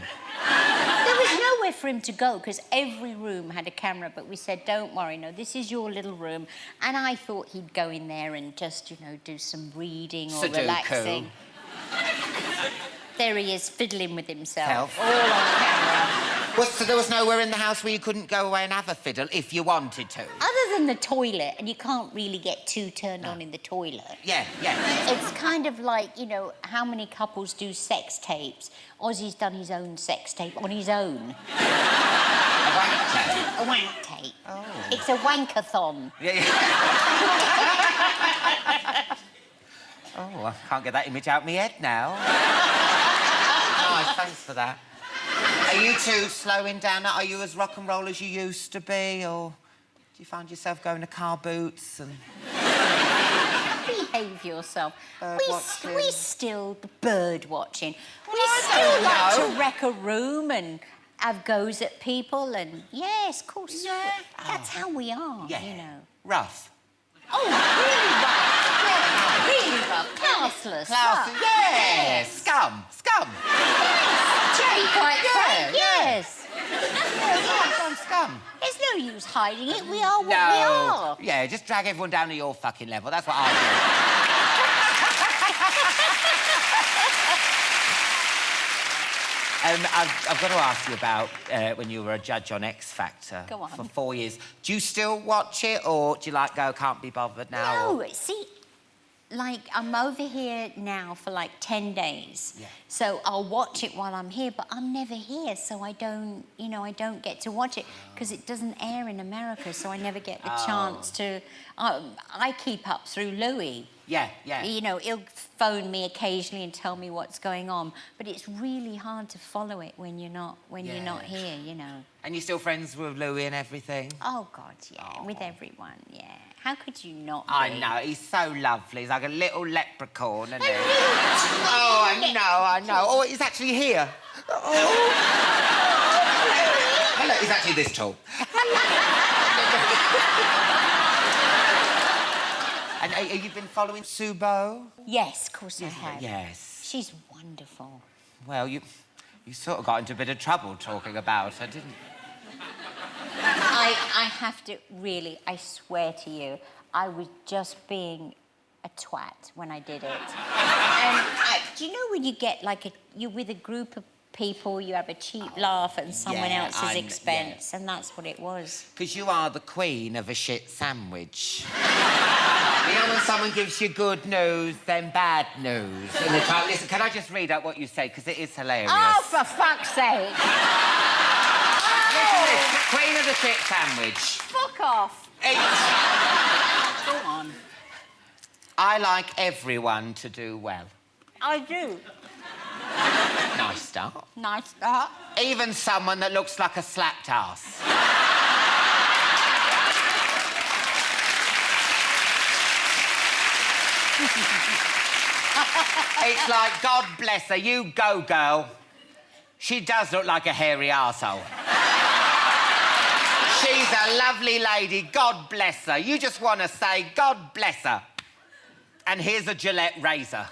There was nowhere for him to go, because every room had a camera, but we said, don't worry, no, this is your little room. And I thought he'd go in there and just, do some reading or relaxing. There he is, fiddling with himself. All on camera. So there was nowhere in the house where you couldn't go away and have a fiddle if you wanted to? Other than the toilet, and you can't really get too turned on in the toilet. Yeah. It's kind of like, how many couples do sex tapes? Ozzy's done his own sex tape on his own. A wank tape? A wank tape. Oh. It's a wankathon. Yeah. Oh, I can't get that image out of my head now. Nice, thanks for that. Are you two slowing down? Are you as rock and roll as you used to be, or do you find yourself going to car boots and... Behave yourself. Watching. We still bird watching. We still like to wreck a room and have goes at people, and yes, of course. Yeah. That's how we are, Rough. Oh, really rough. Yeah, really rough. Classless. Classy. Yes. Scum. To be quite frank, yes. Scum. There's no use hiding it. We are what we are. Yeah, just drag everyone down to your fucking level. That's what I do. I've got to ask you about when you were a judge on X Factor. Go on. For 4 years. Do you still watch it, or do you go, can't be bothered now? No, see, I'm over here now for 10 days. Yeah. So I'll watch it while I'm here, but I'm never here, so I don't, I don't get to watch it because it doesn't air in America, so I never get the chance to... I keep up through Louis. Yeah. He'll phone me occasionally and tell me what's going on, but it's really hard to follow it when you're not here, And you're still friends with Louis and everything? Oh, God, yeah, with everyone, yeah. How could you not be? I know, he's so lovely. He's like a little leprechaun, isn't he? Oh, I know. Oh, he's actually here. Oh. Hello, he's actually this tall. And have you been following Subo? Yes, of course I have. Yes. She's wonderful. Well, you sort of got into a bit of trouble talking about her, didn't you? I have to, really, I swear to you, I was just being a twat when I did it. Do you know when you get like you're with a group of people, you have a cheap laugh at someone else's expense, and that's what it was. Because you are the queen of a shit sandwich. You know when someone gives you good news, then bad news. Listen, can I just read out what you said, because it is hilarious. Oh, for fuck's sake! Listen to this, queen of the shit sandwich. Fuck off. Go on. I like everyone to do well. I do. Nice start. Nice start. Even someone that looks like a slapped ass. It's like, God bless her, you go, girl. She does look like a hairy arsehole. She's a lovely lady, God bless her. You just want to say, God bless her. And here's a Gillette razor.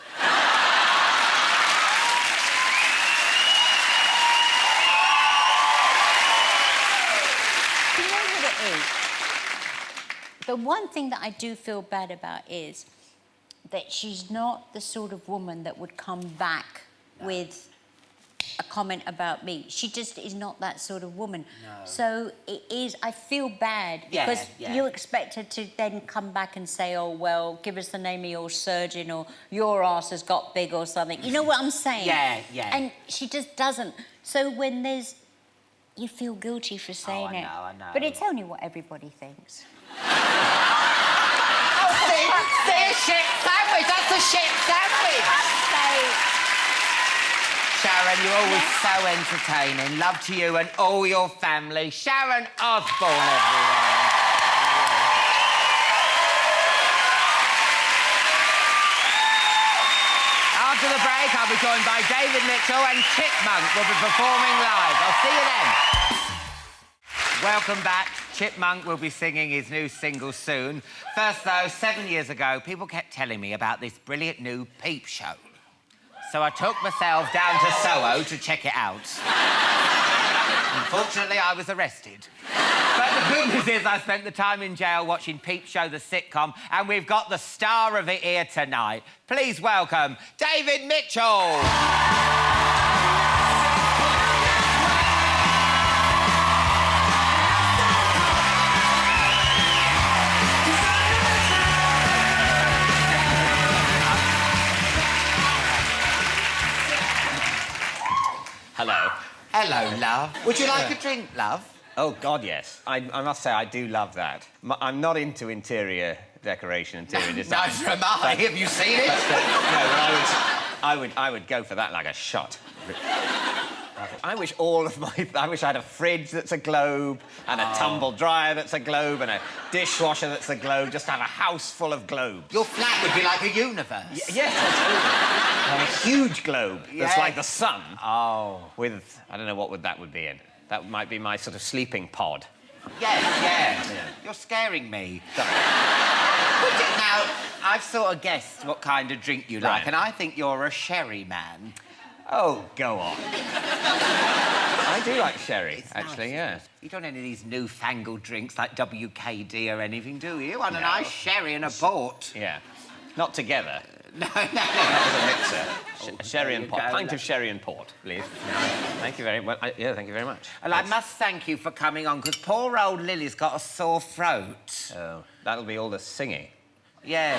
You know what it is? The one thing that I do feel bad about is that she's not the sort of woman that would come back with a comment about me. She just is not that sort of woman. No. So it is, I feel bad because you expect her to then come back and say, oh, well, give us the name of your surgeon or your arse has got big or something. You know what I'm saying? Yeah. And she just doesn't. So when there's... You feel guilty for saying it. I know. But it's only what everybody thinks. See a shit sandwich, that's a shit sandwich! Sharon, you're always so entertaining. Love to you and all your family. Sharon Osbourne, everyone. After the break, I'll be joined by David Mitchell and Chipmunk will be performing live. I'll see you then. Welcome back. Chipmunk will be singing his new single soon. First, though, 7 years ago, people kept telling me about this brilliant new peep show. So I took myself down to Soho to check it out. Unfortunately, I was arrested. But the good news is I spent the time in jail watching Peep Show, the sitcom, and we've got the star of it here tonight. Please welcome David Mitchell. Hello. Hello, love. Would you like a drink, love? Oh, God, yes. I must say, I do love that. I'm not into interior decoration, interior design. Neither am I. Have you seen it? But I would go for that like a shot. I wish I wish I had a fridge that's a globe, and a tumble dryer that's a globe, and a dishwasher that's a globe, just to have a house full of globes. Your flat would be like a universe. Yes, absolutely. A huge globe that's like the sun. Oh. With, I don't know that would be in. That might be my sort of sleeping pod. Yeah. You're scaring me. Now, I've sort of guessed what kind of drink you like, and I think you're a sherry man. Oh, go on. I do like sherry, actually, nice. yeah. You don't any of these newfangled drinks like WKD or anything, do you? You want a nice sherry and a port. Yeah. Not together. No. That was a mixer. Sherry and port. Pint of sherry and port, please. Thank you very much. Yeah, thank you very much. Well, I must thank you for coming on, because poor old Lily's got a sore throat. Oh, that'll be all the singing. Yeah.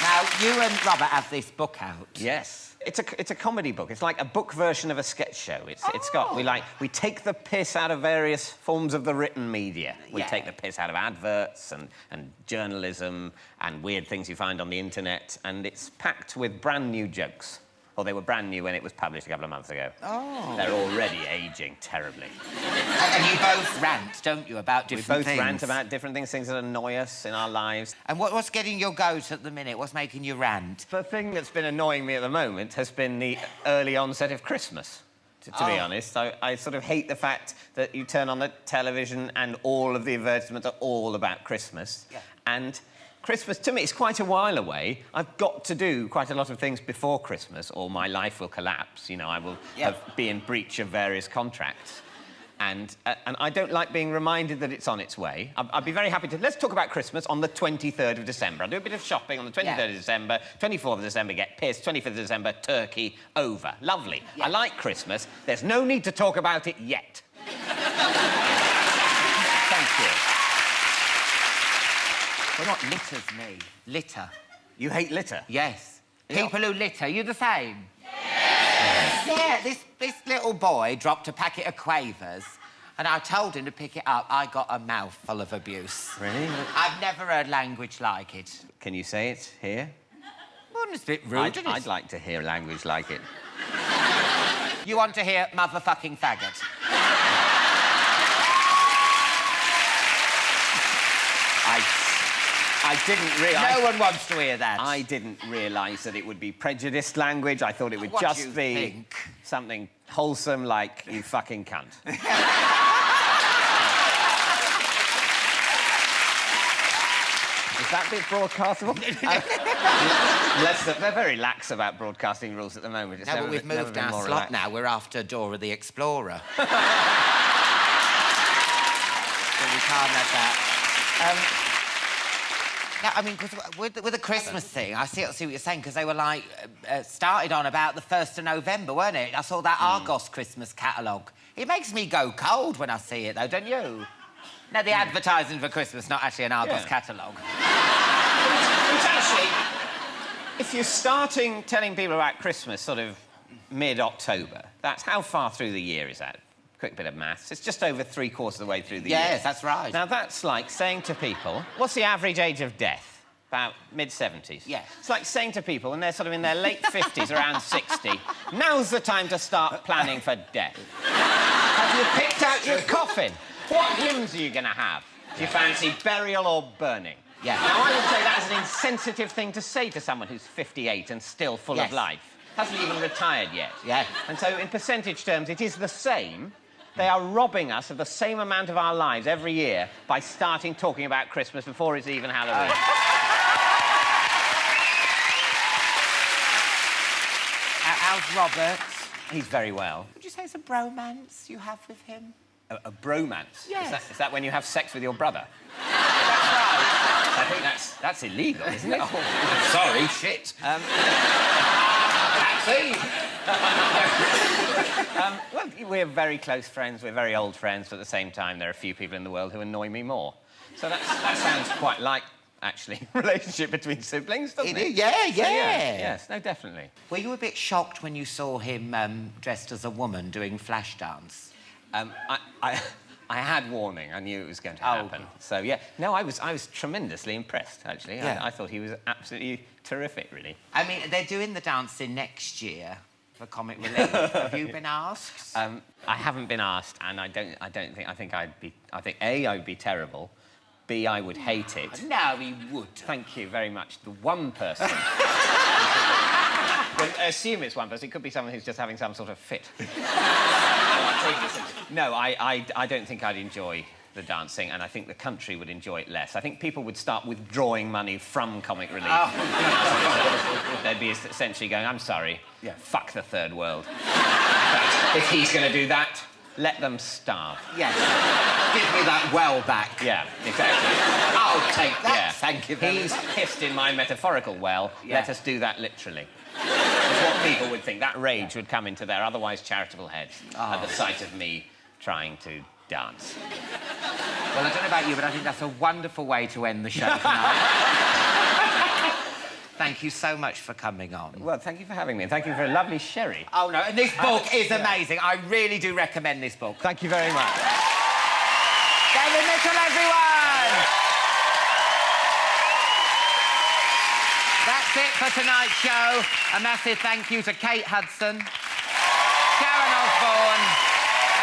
Now, you and Robert have this book out. Yes. It's a comedy book. It's like a book version of a sketch show. We take the piss out of various forms of the written media. We take the piss out of adverts and journalism and weird things you find on the internet, and it's packed with brand new jokes. Well, they were brand new when it was published a couple of months ago. Oh. They're already aging terribly. And you both rant, don't you, about different things? We both rant about different things that annoy us in our lives. And what's getting your goat at the minute? What's making you rant? The thing that's been annoying me at the moment has been the early onset of Christmas. To be honest, I sort of hate the fact that you turn on the television and all of the advertisements are all about Christmas. Yeah. And Christmas, to me, it's quite a while away. I've got to do quite a lot of things before Christmas or my life will collapse. You know, I will be in breach of various contracts. And I don't like being reminded that it's on its way. I'd be very happy to... Let's talk about Christmas on the 23rd of December. I'll do a bit of shopping on the 23rd of December, 24th of December, get pissed, 25th of December, turkey, over. Lovely. I like Christmas. There's no need to talk about it yet. Thank you. Well, what litter's me? Litter. You hate litter? Yes. People who litter, you the same? Yeah, this little boy dropped a packet of Quavers and I told him to pick it up. I got a mouthful of abuse. Really? I've never heard language like it. Can you say it here? Well, it's a bit rude, isn't it? I'd like to hear language like it. You want to hear motherfucking faggot? I didn't realise... No one wants to hear that. I didn't realise that it would be prejudiced language. I thought it would just be something wholesome like, you fucking cunt. Is that bit broadcastable? They're very lax about broadcasting rules at the moment. No, but we've moved our slot now. We're after Dora the Explorer. So we can't have that. No, I mean, 'cause with the Christmas thing, I see what you're saying, because they were, like, started on about the 1st of November, weren't it? I saw that Argos Christmas catalogue. It makes me go cold when I see it, though, don't you? No, the advertising for Christmas, not actually an Argos catalogue. It's actually... If you're starting telling people about Christmas sort of mid-October, that's how far through the year is that? Quick bit of maths. It's just over 3/4 of the way through the year. Yes, that's right. Now, that's like saying to people... What's the average age of death? About mid-70s? Yeah. It's like saying to people, when they're sort of in their late 50s, around 60, now's the time to start planning for death. Have you picked out your coffin? What hymns are you going to have? Do you fancy burial or burning? Yeah. Now, I would say that is an insensitive thing to say to someone who's 58 and still full of life. Hasn't even retired yet. Yeah. And so, in percentage terms, it is the same. They are robbing us of the same amount of our lives every year by starting talking about Christmas before it's even Halloween. How's Robert? He's very well. Would you say it's a bromance you have with him? A bromance? Yes. Is that when you have sex with your brother? That's right. I think that's illegal, isn't it? Oh, sorry, shit. Well, we're very close friends, we're very old friends, but at the same time, there are a few people in the world who annoy me more. So that sounds quite like, actually, a relationship between siblings, doesn't it? Yeah, yeah. So, yes, no, definitely. Were you a bit shocked when you saw him dressed as a woman doing Flashdance? I had warning. I knew it was going to happen. So, yeah. No, I was tremendously impressed, actually. Yeah. I thought he was absolutely terrific, really. I mean, they're doing the dancing next year for Comic Relief. Have you been asked? I haven't been asked, and I think I think A, I would be terrible. B, I would hate it. No, he would. Thank you very much. The one person... Well, assume it's one person. It could be someone who's just having some sort of fit. No, I don't think I'd enjoy the dancing, and I think the country would enjoy it less. I think people would start withdrawing money from Comic Relief. Oh. They'd be essentially going, I'm sorry, fuck the third world. If he's going to do that, let them starve. Yes. Give me that well back. Yeah, exactly. I'll take that. Yeah. Thank you very much. He's pissed in my metaphorical well. Yeah. Let us do that literally. That's what people would think. That rage would come into their otherwise charitable heads at the sight of me trying to dance. Well, I don't know about you, but I think that's a wonderful way to end the show tonight. Thank you so much for coming on. Well, thank you for having me, and thank you for a lovely sherry. Oh, no, and this book is amazing. I really do recommend this book. Thank you very much. David Mitchell, everyone! That's it for tonight's show. A massive thank you to Kate Hudson, Sharon Osbourne,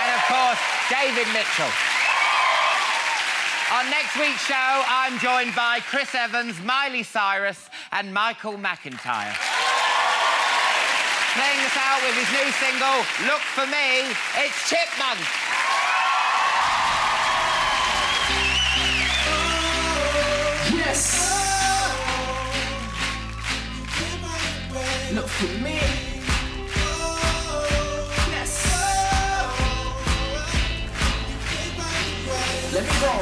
and, of course, David Mitchell. On next week's show, I'm joined by Chris Evans, Miley Cyrus, and Michael McIntyre. Playing us out with his new single, Look For Me, it's Chipmunk. Yes! for me. Yes. Let me go.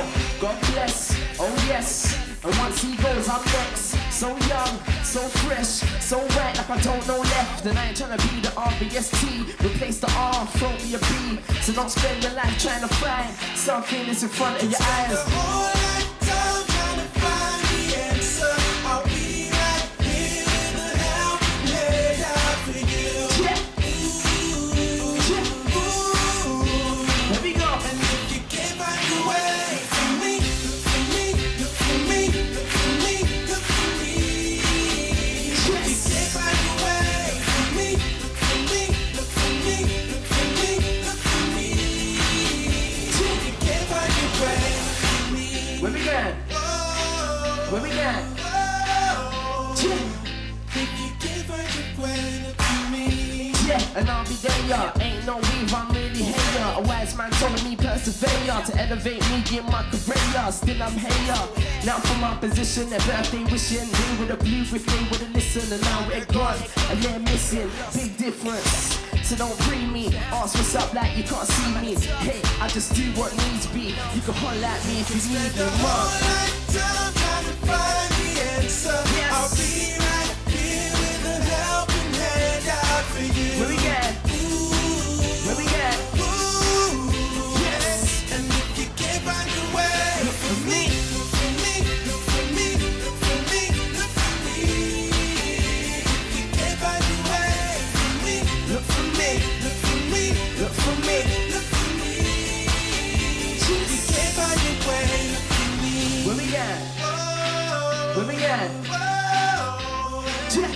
God bless. Oh yes. And once he goes, I'm next. So young, so fresh, so wet, like I don't know left. And I ain't trying to be the R-B-S-T. Replace the R, throw me a B. So don't spend your life trying to find something that's in front of your eyes. All that time trying to find the answer. I'll be right here with a helping hand out for you. Yeah. There we go. And if you can't find your way, look for me, look for me, look for me, look for me, look for me. If you can't find your way, look for me, look for me, look for me, look for me, look for me. If you can't find your way, look for me. Where we going? Where we going? If you can't find your way, look for me. Yeah, and I'll be there, yeah. Ain't no weave, I'm really here. A wise man told me persevere to elevate me in my career. Still I'm here. Now from my position, their birthday wishing. They would have blew if they would have listened. And now we're gone, and they're missing. Big difference. So don't bring me, ask what's up like you can't see me. Hey, I just do what needs be. You can holler at me if you need me, All that time trying to find the answer. Yes. I'll be right here with a helping hand out for you. Where we at? Where we at? Yes. And if you can't find your way, look for me, look for me, look for me, look for me, look for me. If you can't find your way, look for me, look for me, look for me, look for me, look for me. If you can't find your way, look for me. Where we at? Where we at? Yeah.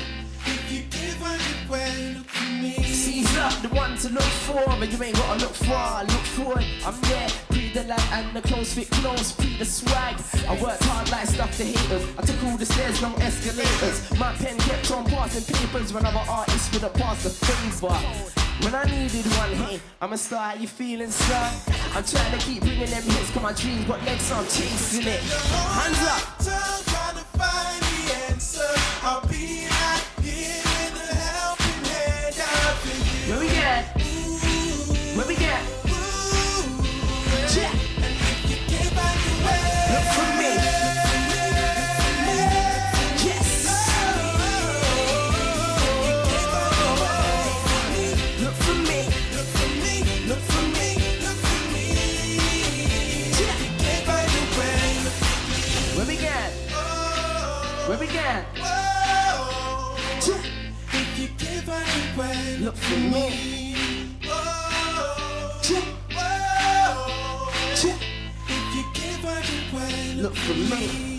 If you can't find your way, look for me. Seize up the one to look for, but you ain't gotta look far. Look forward, I'm there. Pre the light and the clothes fit close. Pre the swag. I worked hard like stuff the haters. I took all the stairs, no escalators. My pen kept on passing papers when other artists would have passed the favor. When I needed one, hey, I'ma start. How you feeling, son? I'm trying to keep bringing them hits, 'cause my dreams got legs, so I'm chasing it. Hands up. Time trying to find the answer. I'll be right here with a helping hand out for you. Where we at? Where we at? Yeah. And if you can't find your way, Look for me. Yes. Look for me. look for me, look for me, look for me. If you can't find your way, look for me. Where we at? Where we at? Yeah. If you can't find your way, Look for me. Yeah. Yeah. if you can't find your way, Look for me.